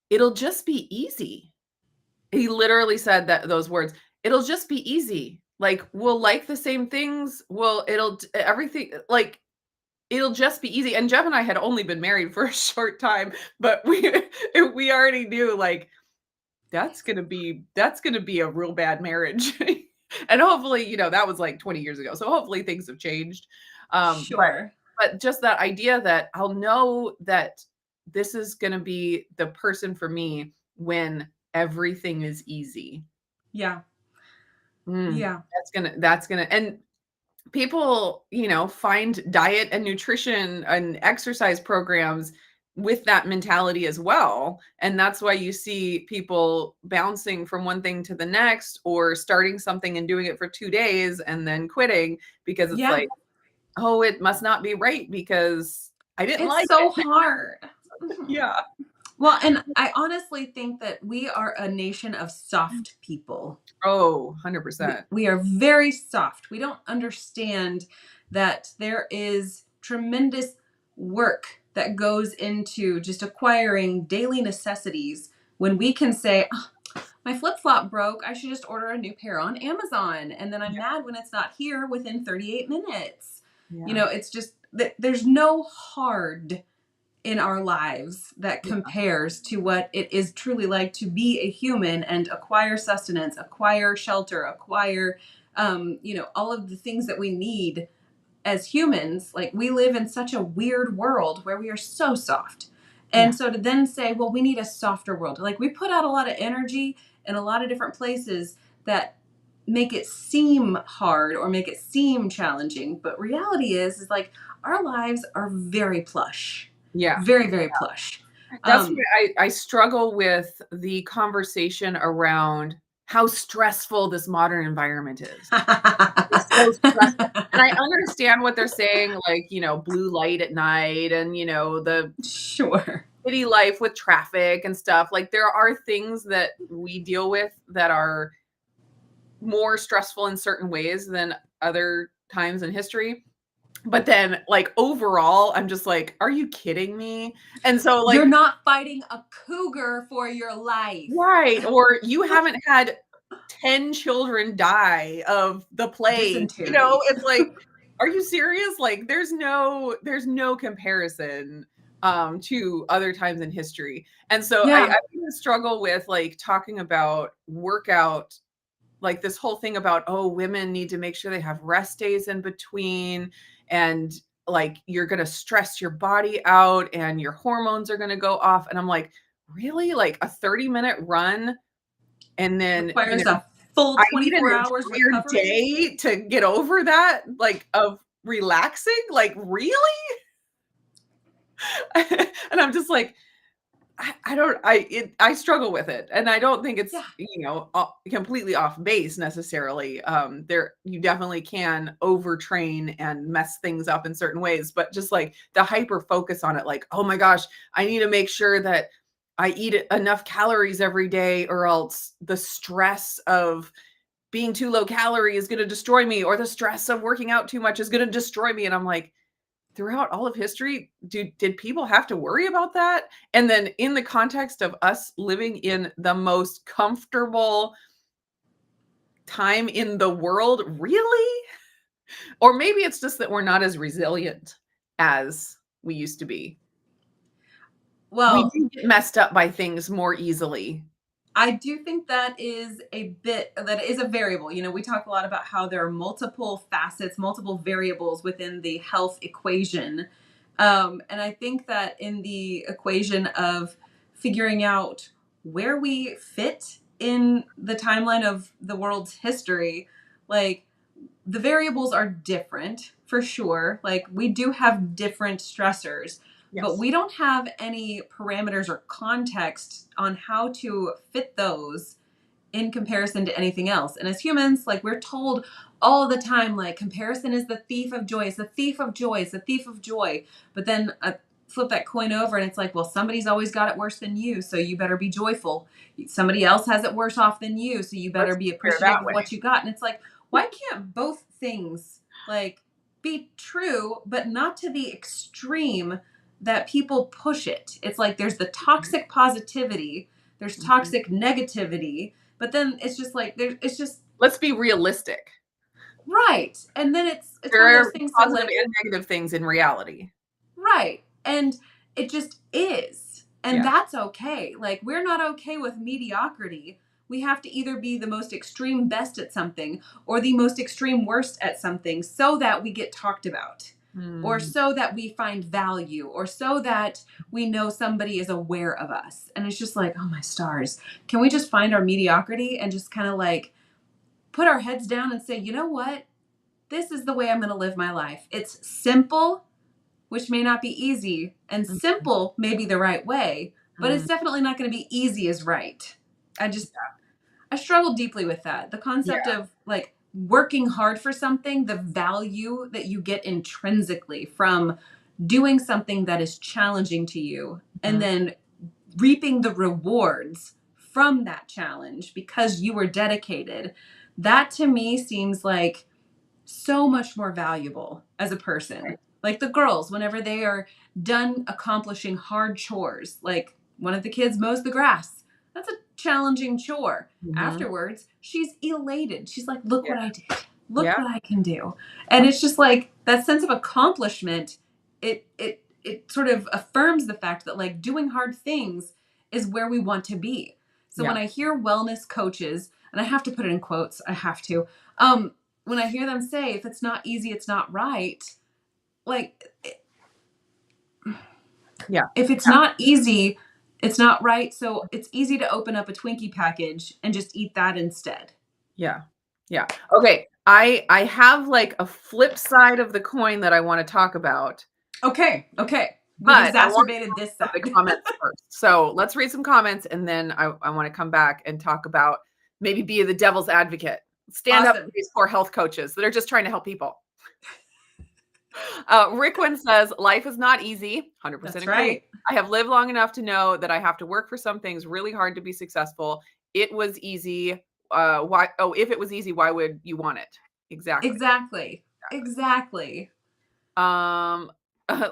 "It'll just be easy." He literally said those words. It'll just be easy. Like, we'll like the same things. Everything, like, it'll just be easy. And Jeff and I had only been married for a short time, but we already knew like that's gonna be a real bad marriage. And hopefully, that was like 20 years ago. So hopefully things have changed. But Sure. just that idea that I'll know that this is going to be the person for me when everything is easy. Yeah. Mm, Yeah. and people, find diet and nutrition and exercise programs with that mentality as well. And that's why you see people bouncing from one thing to the next or starting something and doing it for 2 days and then quitting because it's Yeah. like, "Oh, it must not be right because I didn't It's like so it." hard. Mhm. Yeah. Well, and I honestly think that we are a nation of soft people. Oh, we, 100%. we are very soft. We don't understand that there is tremendous work that goes into just acquiring daily necessities when we can say, "Oh, my flip flop broke. I should just order a new pair on Amazon. And then I'm Yeah, mad when it's not here within 38 minutes." yeah, It's just that there's no hard in our lives that yeah, compares to what it is truly like to be a human and acquire sustenance, acquire shelter, acquire, all of the things that we need as humans. Like, we live in such a weird world where we are so soft. yeah, And so to then say, well, we need a softer world. Like, we put out a lot of energy in a lot of different places that make it seem hard or make it seem challenging. But reality is like our lives are very plush, yeah. very, very plush. That's why Um, I struggle with the conversation around how stressful this modern environment is. It's so stressful. And I understand what they're saying, like, blue light at night and, the sure. city life with traffic and stuff. Like, there are things that we deal with that are more stressful in certain ways than other times in history. But then, like, overall, I'm just like, "Are you kidding me?" And so, You're like, not fighting a cougar for your life. right, or you haven't had 10 children die of the plague, Dysentery. it's like, are you serious? Like, there's no comparison, to other times in history, and so I Yeah. even struggle with, like, talking about workout, like, this whole thing about, "Oh, women need to make sure they have rest days in between, and, like, you're gonna stress your body out, and your hormones are gonna go off," and I'm like, "Really? Like, a 30-minute run, and then, Requires a full I need an 24 hours entire recovery. day to get over that, like, of relaxing? Like, really?" And I'm just like, I don't I struggle with it, and I don't think it's, Yeah. completely off base necessarily. There you definitely can overtrain and mess things up in certain ways, but just, like, the hyper focus on it, like, "Oh my gosh, I need to make sure that I eat enough calories every day or else the stress of being too low calorie is gonna destroy me, or the stress of working out too much is gonna destroy me," and I'm like, throughout all of history, did people have to worry about that? And then in the context of us living in the most comfortable time in the world, really? Or maybe it's just that we're not as resilient as we used to be. We Well, do get messed up by things more easily. I do think that is a variable. We talk a lot about how there are multiple facets, multiple variables within the health equation. And I think that in the equation of figuring out where we fit in the timeline of the world's history, like, the variables are different for sure. Like, we do have different stressors, but Yes. we don't have any parameters or context on how to fit those in comparison to anything else. And as humans, like, we're told all the time, like, comparison is the thief of joy. It's the thief of joy. It's the thief of joy. But then flip that coin over and it's like, well, somebody's always got it worse than you, so you better be joyful. Somebody else has it worse off than you, so you better Let's be compare appreciative that of way. what you got. And it's like, why can't both things, like, be true, but not to the extreme that people push it? It's like there's the toxic positivity, there's Mhm. toxic negativity, but then it's just like it's just Let's be realistic. right. And then it's one of There those are things so positive like and negative things in reality. right. And it just is. And Yeah. that's okay. Like, we're not okay with mediocrity. We have to either be the most extreme best at something or the most extreme worst at something so that we get talked about. or Mm, so that we find value, or so that we know somebody is aware of us. And it's just like, oh my stars. Can we just find our mediocrity and just kind of like put our heads down and say, you know what? This is the way I'm going to live my life. It's simple, which may not be easy, and mm, simple may be the right way, but it's mm. definitely not going to be easy as right. I struggle deeply with that. The concept Yeah. of like working hard for something, the value that you get intrinsically from doing something that is challenging to you, and Mhm. then reaping the rewards from that challenge because you were dedicated. That to me seems like so much more valuable as a person. Like the girls, whenever they are done accomplishing hard chores, like one of the kids mows the grass. That's a challenging chore. Mhm. Afterwards, she's elated. She's like, look Yeah. what I did. Look Yeah. what I can do. And it's just like that sense of accomplishment, it sort of affirms the fact that like doing hard things is where we want to be. So when Yeah. I hear wellness coaches, and I have to put it in quotes, I have to, um, when I hear them say, if it's not easy, it's not right, like, Yeah. if it's not easy, it's not right. So it's easy to open up a Twinkie package and just eat that instead. Yeah. Yeah. Okay. I have like a flip side of the coin that I want to talk about, Okay. Okay. We've but I want exacerbated this to the side. comments first. So let's read some comments and then I want to come back and talk about maybe be the devil's advocate. Stand up for Awesome. these poor health coaches that are just trying to help people. Rickwin says, life is not easy. 100% That's agree. right. I have lived long enough to know that I have to work for some things really hard to be successful. It was easy. Why? Oh, if it was easy, why would you want it? Exactly. Exactly. Exactly. Um,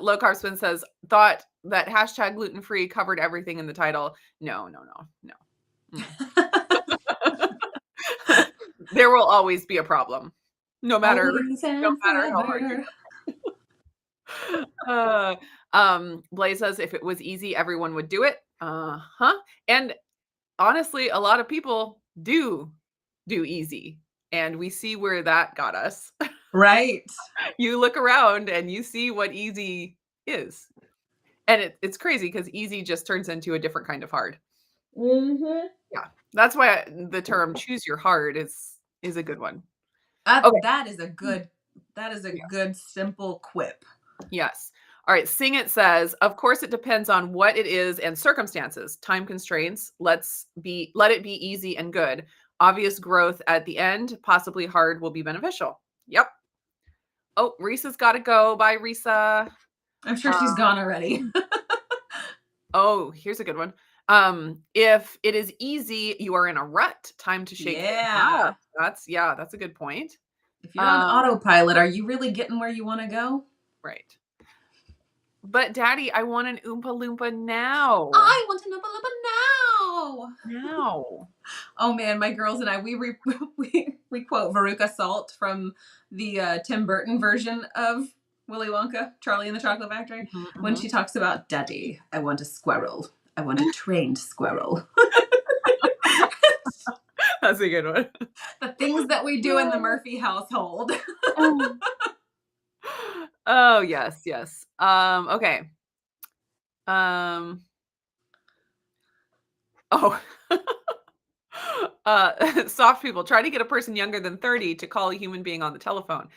Low Carb Spin says, thought that hashtag gluten free covered everything in the title. No, no, no, no. There will always be a problem, no matter Always no and matter how hard you forever. Blaze says if it was easy, everyone would do it. Huh. And honestly, a lot of people do easy. And we see where that got us. Right. You look around and you see what easy is. And it's crazy because easy just turns into a different kind of hard. Mm-hmm. Yeah. That's why the term choose your hard is a good one. That Okay. that is a good that is a Yeah. good simple quip. Yes. All right. Sing It says, of course, it depends on what it is and circumstances, time constraints. Let it be easy and good. Obvious growth at the end, possibly hard, will be beneficial. Yep. Oh, Risa's got to go. Bye, Risa. I'm sure she's Uh, gone already. oh, here's a good one. If it is easy, you are in a rut. Time to shake things Yeah. up. That's a good point. If you're on Um, autopilot, are you really getting where you want to go? right. But Daddy, I want an Oompa Loompa now. I want to know now. Now. Oh man, my girls and I we quote Veruca Salt from the Tim Burton version of Willy Wonka, Charlie and the Chocolate Factory, Mhm, when mhm. she talks about Daddy, I want a squirrel. I want a trained squirrel. That's a good one. The things that we do in the Murphy household. Oh, yes, yes. Okay. Um, oh. Soft people try to get a person younger than 30 to call a human being on the telephone.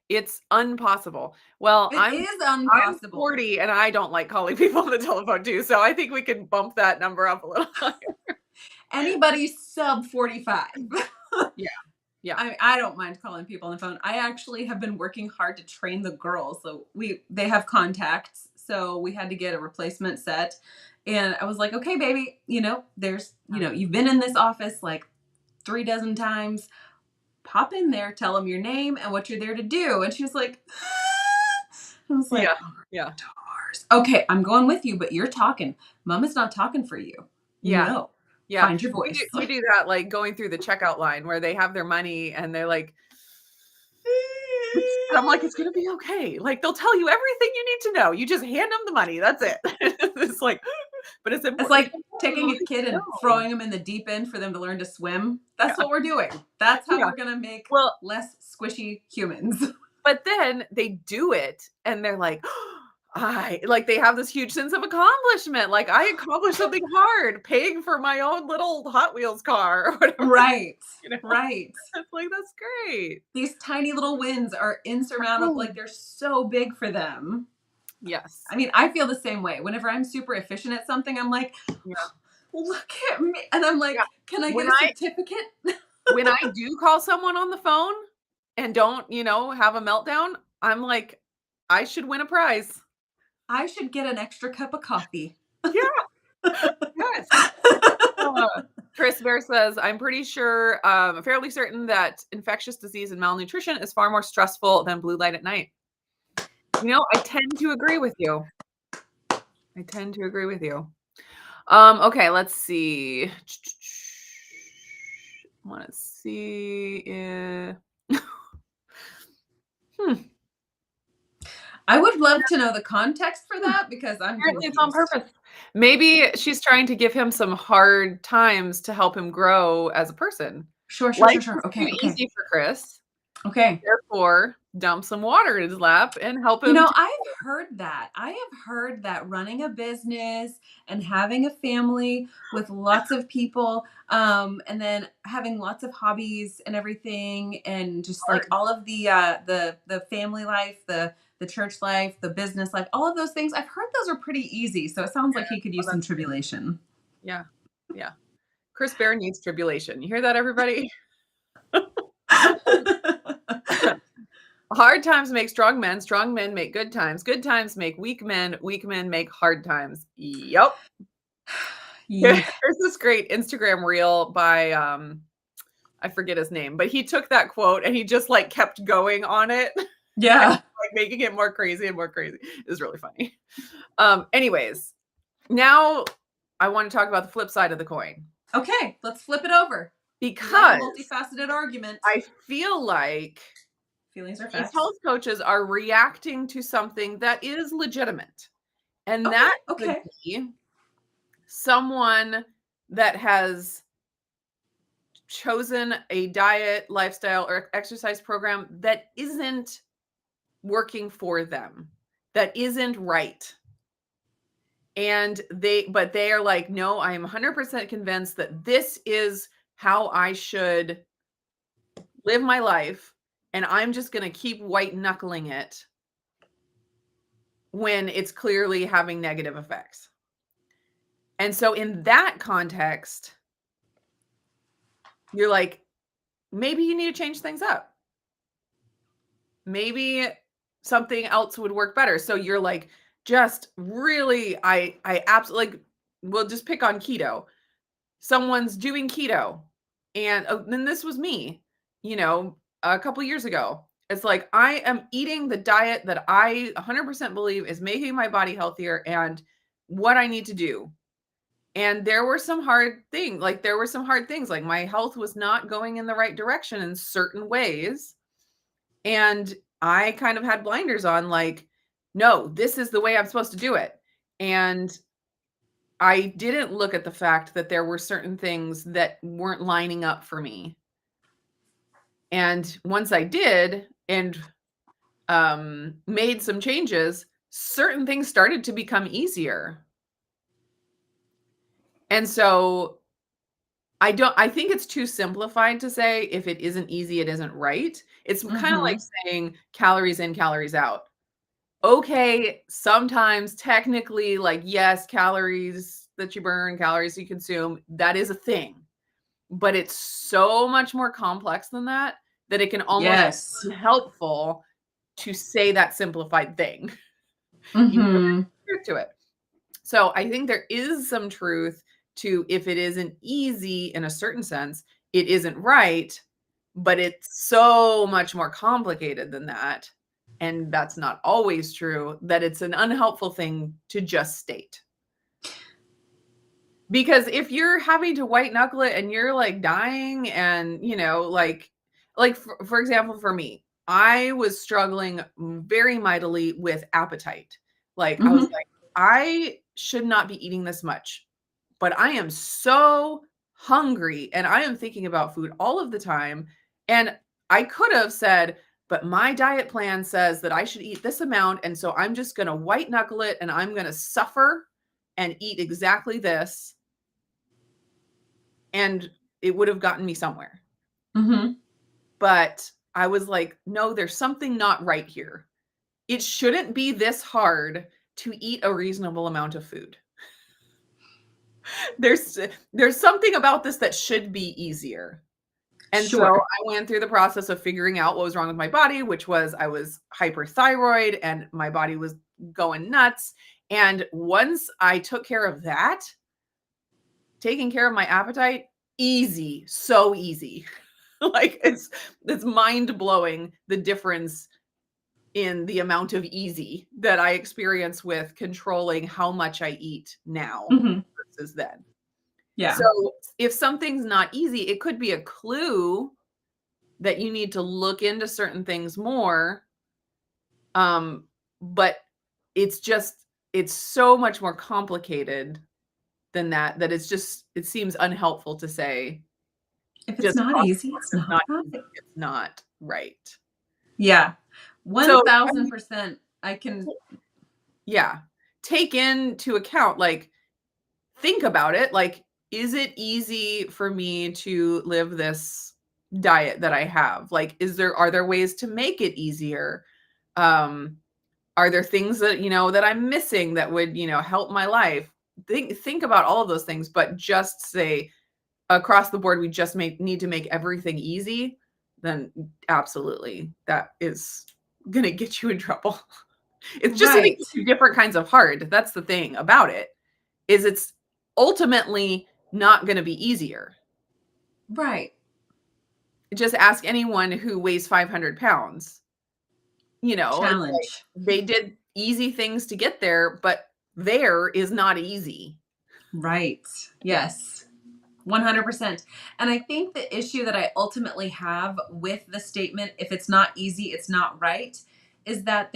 It's impossible. Well, It is I'm impossible. 40 and I don't like calling people on the telephone too, so I think we can bump that number up a little higher. Anybody sub 45. Yeah. Yeah. I don't mind calling people on the phone. I actually have been working hard to train the girls. So they have contacts. So we had to get a replacement set. And I was like, okay, baby, you've been in this office like 3 dozen times. Pop in there, tell them your name and what you're there to do. And she was like, I was like, Yeah. oh my Yeah. stars. Okay, I'm going with you, but you're talking. Mom is not talking for you. Yeah. No. Yeah. Find your We do voice. we do that, like, going through the checkout line where they have their money and they're like, and I'm like, "It's gonna be okay." Like, they'll tell you everything you need to know. You just hand them the money. That's it. It's like, but it's It's important like taking a kid to and know. throwing them in the deep end for them to learn to swim. That's Yeah. what we're doing. That's how Yeah. we're gonna make Well, less squishy humans. But then they do it and they're like, like they have this huge sense of accomplishment. Like I accomplished something hard, paying for my own little Hot Wheels car or whatever. Right. You know, Right. it's like that's great. These tiny little wins are insurmountable. Oh, Like they're so big for them. yes. I mean, I feel the same way. Whenever I'm super efficient at something, I'm like, Yeah. look at me. And I'm Yeah. like, can I When get a I certificate? when I do call someone on the phone and don't, have a meltdown, I'm like, I should win a prize. I should get an extra cup of coffee. Yeah. Yes. Uh, Chris Bear says, I'm pretty sure, fairly certain that infectious disease and malnutrition is far more stressful than blue light at night. I tend to agree with you. I tend to agree with you. Okay, let's see. I want to see. I would love to know the context for that because I'm Apparently it's on confused. purpose. Maybe she's trying to give him some hard times to help him grow as a person. Sure, sure, Life sure, sure. is too Okay, okay. easy for Chris. Okay. Therefore, dump some water in his lap and help him. I've heard that. I have heard that running a business and having a family with lots of people, and then having lots of hobbies and everything, and just like all of the family life, the church life, the business life, all of those things. I've heard those are pretty easy. So it sounds like he could use some tribulation. Yeah. Yeah. Chris Bear needs tribulation. You hear that, everybody? Hard times make strong men make good times make weak men make hard times. Yep. Yeah. There's this great Instagram reel by I forget his name, but he took that quote and he just like kept going on it. Yeah. Like making it more crazy and more crazy. It was really funny. Anyways, now I want to talk about the flip side of the coin. Okay, let's flip it over. Because multifaceted argument. I feel like Feelings are these facts. health coaches are reacting to something that is legitimate. And that could be someone that has chosen a diet, lifestyle, or exercise program that isn't working for them, that isn't right. And they are like, no, I am 100% convinced that this is how I should live my life. And I'm just going to keep white knuckling it when it's clearly having negative effects. And so in that context, you're like, maybe you need to change things up. Maybe something else would work better. So you're like, just really, I absolutely, like, we'll just pick on keto. Someone's doing keto. And then this was me, a couple years ago. It's like, I am eating the diet that I 100% believe is making my body healthier and what I need to do. And there were some hard things. Like my health was not going in the right direction in certain ways. And I kind of had blinders on, like, no, this is the way I'm supposed to do it. And I didn't look at the fact that there were certain things that weren't lining up for me. And once I did and made some changes, certain things started to become easier. And so I think it's too simplified to say if it isn't easy, it isn't right. It's kind of like saying calories in, calories out. Okay, sometimes technically, like, yes, calories that you burn, calories you consume, that is a thing. But it's so much more complex than that it can almost be helpful to say that simplified thing. Truth to it. So I think there is some truth to, if it isn't easy in a certain sense, it isn't right, but it's so much more complicated than that. And that's not always true, that it's an unhelpful thing to just state. Because if you're having to white knuckle it and you're like dying and, for example, for me, I was struggling very mightily with appetite. Like I was like, I should not be eating this much, but I am so hungry and I am thinking about food all of the time. And I could have said, but my diet plan says that I should eat this amount. And so I'm just going to white knuckle it and I'm going to suffer and eat exactly this. And it would have gotten me somewhere. Mm-hmm. But I was like, no, there's something not right here. It shouldn't be this hard to eat a reasonable amount of food. There's something about this that should be easier. And so Sure. I went through the process of figuring out what was wrong with my body, which was I was hyperthyroid and my body was going nuts. And once I took care of that, taking care of my appetite, easy, so easy. Like it's mind-blowing the difference in the amount of easy that I experience with controlling how much I eat now Mm-hmm. versus then. Yeah. So if something's not easy, it could be a clue that you need to look into certain things more. But it's so much more complicated than that, that it seems unhelpful to say, If it's just not cross easy, the board. it's It's not not easy. right. It's not right. Yeah. So, I mean, 1000%. I can. yeah, take into account, like, think about it. Like, is it easy for me to live this diet that I have? Like, are there ways to make it easier? Um, are there things that, that I'm missing that would, help my life? Think about all of those things, but just say across the board, we just need to make everything easy, then absolutely, that is going to get you in trouble. It's just going to Right. get you different kinds of hard. That's the thing about it, is it's ultimately not going to be easier. Right. Just ask anyone who weighs 500 pounds. It's like Challenge. they did easy things to get there, but there is not easy. Right. Yeah. Yes. 100%. And I think the issue that I ultimately have with the statement, if it's not easy, it's not right, is that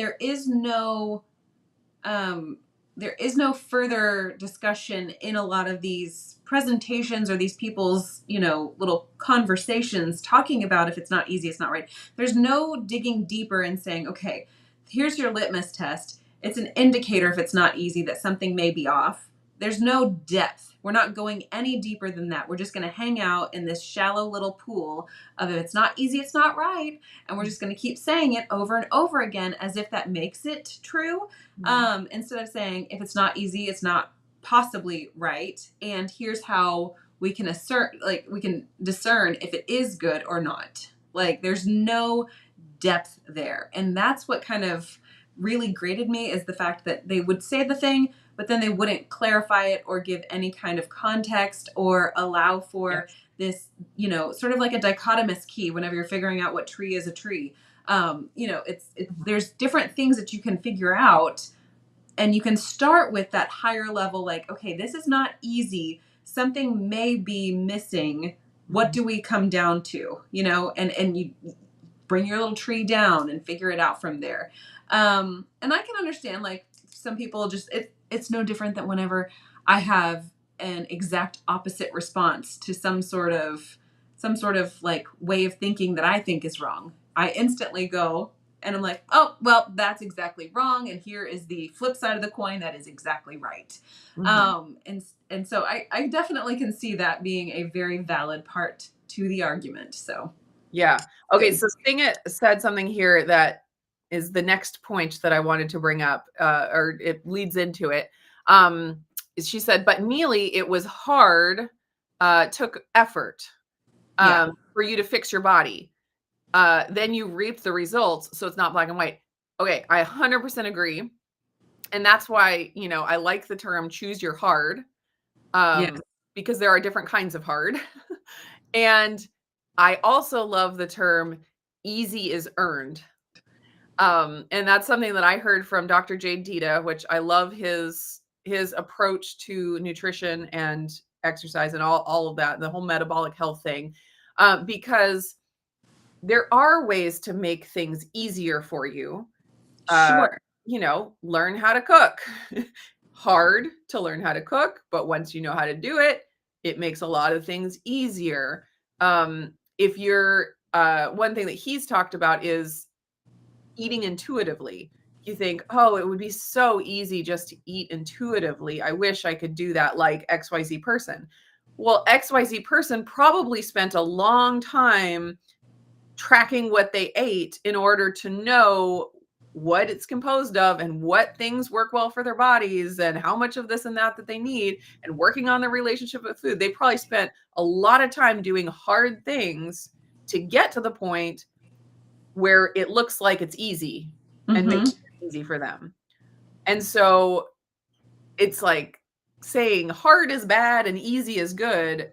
um, there is no further discussion in a lot of these presentations or these people's, little conversations talking about if it's not easy, it's not right. There's no digging deeper and saying, okay, here's your litmus test. It's an indicator if it's not easy that something may be off. There's no depth. We're not going any deeper than that. We're just going to hang out in this shallow little pool of if it's not easy, it's not right. And we're just going to keep saying it over and over again as if that makes it true. Instead of saying if it's not easy, it's not possibly right. And here's how we can we can discern if it is good or not. Like there's no depth there. And that's what kind of really grated me, is the fact that they would say the thing, but then they wouldn't clarify it or give any kind of context or allow for Yes. this, sort of like a dichotomous key whenever you're figuring out what tree is a tree. There's different things that you can figure out, and you can start with that higher level, like, okay, this is not easy, something may be missing, what do we come down to, and you bring your little tree down and figure it out from there. And I can understand, like, some people it's no different than whenever I have an exact opposite response to some sort of like way of thinking that I think is wrong. I instantly go and I'm like, oh, well, that's exactly wrong. And here is the flip side of the coin that is exactly right. Mhm. And so I definitely can see that being a very valid part to the argument. So Yeah. Okay, good. so Singit said something here that is the next point that I wanted to bring up, or it leads into it. She said, but Nili, it was hard, took effort Yeah. for you to fix your body. Then you reap the results, so it's not black and white. Okay, I 100% agree. And that's why, I like the term choose your hard, Yes. because there are different kinds of hard. And I also love the term easy is earned. And that's something that I heard from Dr. Jade Dita, which I love his approach to nutrition and exercise and all of that, the whole metabolic health thing. Because there are ways to make things easier for you. Uh, Sure. learn how to cook. Hard to learn how to cook, but once you know how to do it, it makes a lot of things easier. If you're one thing that he's talked about is eating intuitively. You think, oh, it would be so easy just to eat intuitively. I wish I could do that like XYZ person. Well, XYZ person probably spent a long time tracking what they ate in order to know what it's composed of and what things work well for their bodies and how much of this and that they need, and working on their relationship with food. They probably spent a lot of time doing hard things to get to the point where it looks like it's easy and makes Mm-hmm. it easy for them. And so it's like saying hard is bad and easy is good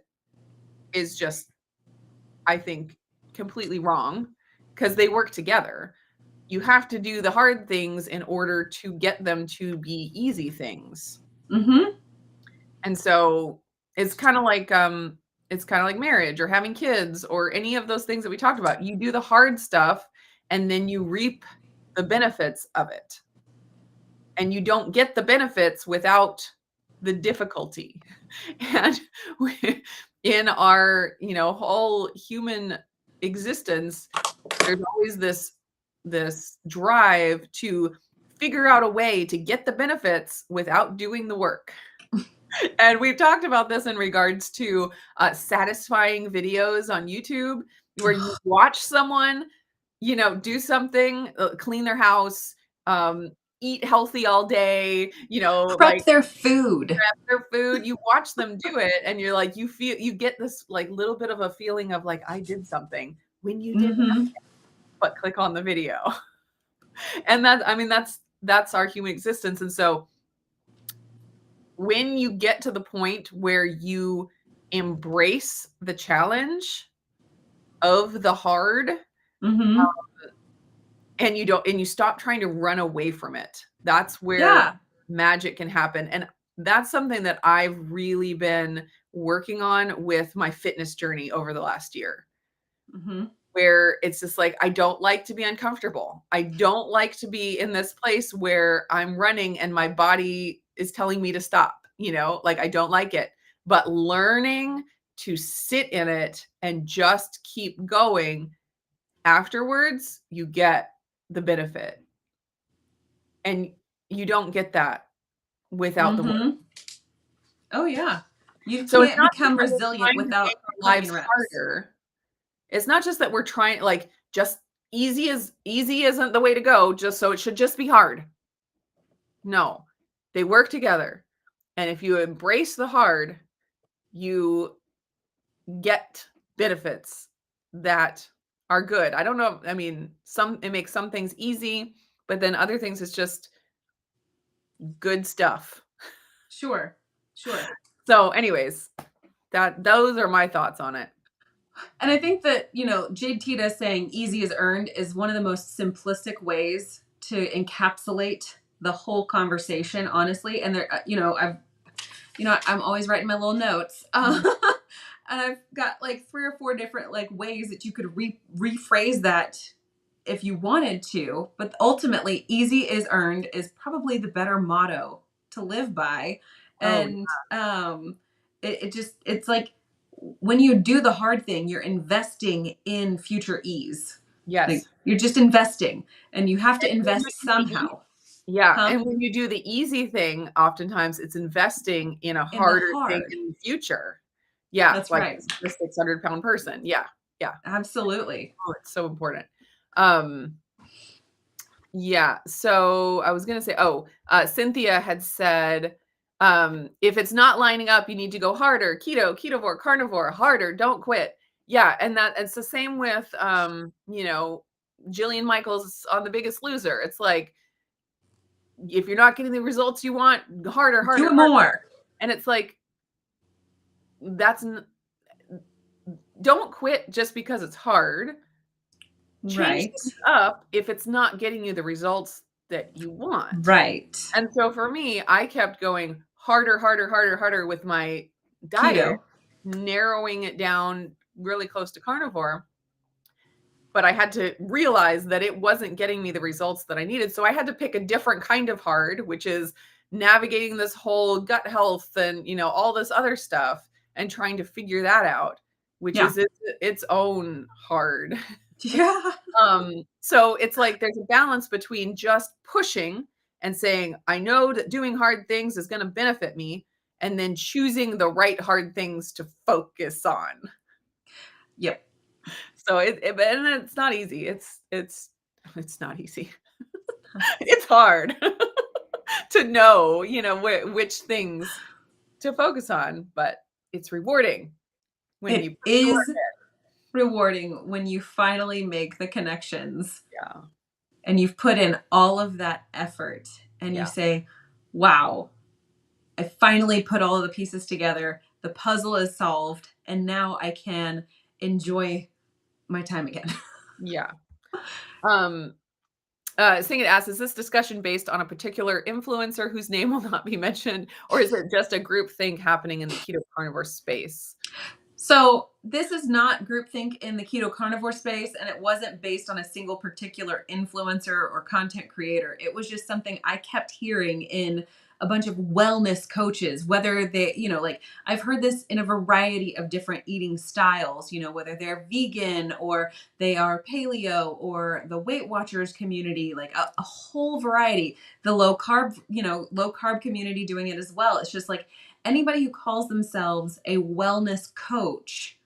is just, I think, completely wrong, because they work together. You have to do the hard things in order to get them to be easy things. Mm-hmm. And so it's kind of like marriage or having kids or any of those things that we talked about. You do the hard stuff and then you reap the benefits of it. And you don't get the benefits without the difficulty. And in our, whole human existence, there's always this drive to figure out a way to get the benefits without doing the work. And we've talked about this in regards to satisfying videos on YouTube, where you watch someone, do something, clean their house, eat healthy all day, Prep like their food. prep their food. You watch them do it, and you're like, you get this like little bit of a feeling of like, I did something when you did Mm-hmm. nothing but click on the video. And that's our human existence. And so when you get to the point where you embrace the challenge of the hard, Mm-hmm. and you stop trying to run away from it, that's where Yeah. magic can happen. And that's something that I've really been working on with my fitness journey over the last year, Mm-hmm. where it's just like, I don't like to be uncomfortable. I don't like to be in this place where I'm running and my body is telling me to stop, like I don't like it. But learning to sit in it and just keep going, afterwards, you get the benefit. And you don't get that without the work. Mm-hmm. Oh yeah. You So it's can't not just become that we're resilient trying to without make our putting lives in reps. harder. It's not just that we're trying, like, just easy isn't the way to go, just so it should just be hard. No, they work together. And if you embrace the hard, you get benefits that are good. I don't know. I mean, it makes some things easy, but then other things is just good stuff. Sure. Sure. So, anyways, those are my thoughts on it. And I think that, Jade Tita saying easy is earned is one of the most simplistic ways to encapsulate the whole conversation, honestly. And there, I'm always writing my little notes. And I've got like 3 or 4 different like ways that you could rephrase that if you wanted to. But ultimately, easy is earned is probably the better motto to live by. Oh, And it's like when you do the hard thing, you're investing in future ease. Like yes. you're just investing, and you have to And when you invest do the somehow. Yeah, Huh? and when you do the easy thing, oftentimes it's investing in a In the harder thing hard. in the future. Yeah, That's like right. the 600-pound person. Yeah, yeah. Absolutely. Oh, it's so important. Um, yeah, so I was gonna say, Cynthia had said, if it's not lining up, you need to go harder. Keto, ketovore, carnivore, harder, don't quit. Yeah, and it's the same with Jillian Michaels on The Biggest Loser. It's like, if you're not getting the results you want, harder, Do harder, it harder. more. And it's like, don't quit just because it's hard. Change Right. things up if it's not getting you the results that you want. Right. And so for me, I kept going harder, harder, harder, harder with my diet, Keto. narrowing it down really close to carnivore. But I had to realize that it wasn't getting me the results that I needed. So I had to pick a different kind of hard, which is navigating this whole gut health and, all this other stuff and trying to figure that out, which Yeah. is its own hard. Yeah. So it's like there's a balance between just pushing and saying, I know that doing hard things is going to benefit me, and then choosing the right hard things to focus on. Yep. So and it's not easy. It's not easy. It's hard to know, which things to focus on, but it's rewarding when you It put the work is rewarding when you finally make the connections in. Yeah. and you've put in all of that effort and you Yeah. say, wow, I finally put all of the pieces together. The puzzle is solved. And now I can enjoy my time again. Yeah. Um, Singing asks, is this discussion based on a particular influencer whose name will not be mentioned, or is it just a group thing happening in the keto carnivore space? So this is not groupthink in the keto carnivore space, and it wasn't based on a single particular influencer or content creator. It was just something I kept hearing in a bunch of wellness coaches, whether they, like I've heard this in a variety of different eating styles, whether they're vegan or they are paleo or the Weight Watchers community, like a whole variety. The low carb community doing it as well. It's just like anybody who calls themselves a wellness coach,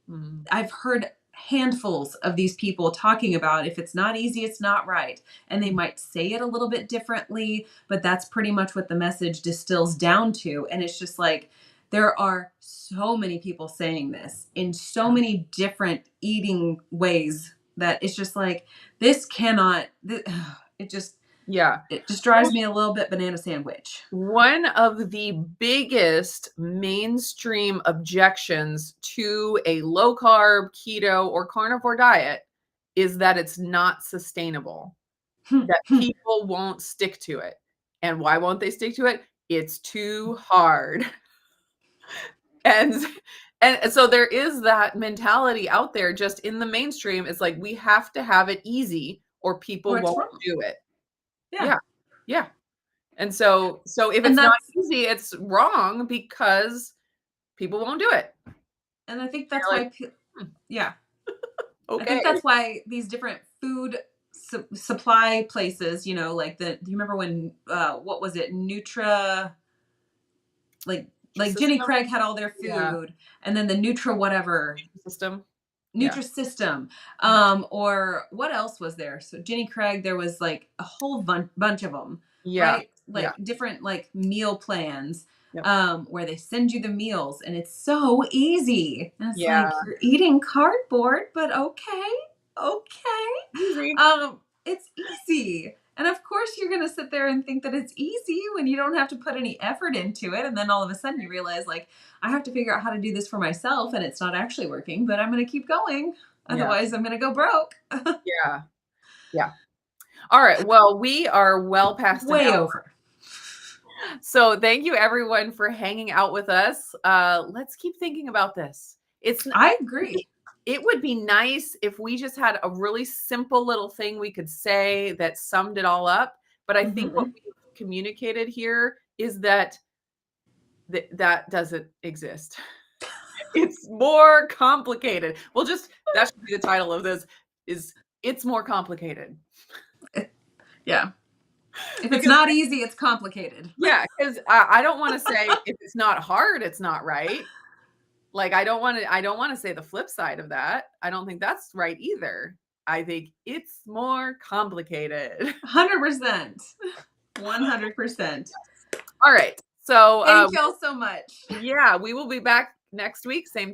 Mm, I've heard handfuls of these people talking about if it's not easy, it's not right. And they mm, might say it a little bit differently, but that's pretty much what the message distills down to. And it's just like, there are so many people saying this in so yeah. many different eating ways that it's just like, this cannot, it just, Yeah. it just drives me a little bit banana sandwich. One of the biggest mainstream objections to a low carb, keto, or carnivore diet is that it's not sustainable, that people won't stick to it. And why won't they stick to it? It's too hard. And and so there is that mentality out there just in the mainstream. It's like we have to have it easy or Or people it's won't wrong. do it. Yeah. Yeah. Yeah. And so if And it's not that's easy, it's wrong because people won't do it. And I think And that's you're like, why, "Hmm, yeah, I okay." think that's why these different food supply places, like do you remember when, what was it, like, like Jenny System? Craig had all their Yeah. food, and then the Nutra whatever, System. Yeah. Nutrisystem, Mhm. or what else was there? So Jenny Craig, there was like a whole bunch of them, Yeah. right? Yeah. Like different like meal plans, Yep. where they send you the meals, and it's so easy. And it's Yeah. like you're eating cardboard, but okay, okay, Easy. it's easy. And of course, you're going to sit there and think that it's easy when you don't have to put any effort into it. And then all of a sudden you realize, like, I have to figure out how to do this for myself and it's not actually working, but I'm going to keep going. Yeah. Otherwise, I'm going to go broke. Yeah. Yeah. All right. Well, we are well past an Way hour. over. So thank you everyone for hanging out with us. Let's keep thinking about this. I agree. It would be nice if we just had a really simple little thing we could say that summed it all up. But I think what Mhm. we've communicated here is that that doesn't exist. It's more complicated. That should be the title of this is it's more complicated. Yeah. If it's Because not easy, it's complicated. yeah, because I don't want to say if it's not hard, it's not right. Like I don't want to say the flip side of that. I don't think that's right either. I think it's more complicated. 100%. 100%. All right. So Thank y'all so much. yeah, we will be back next week, same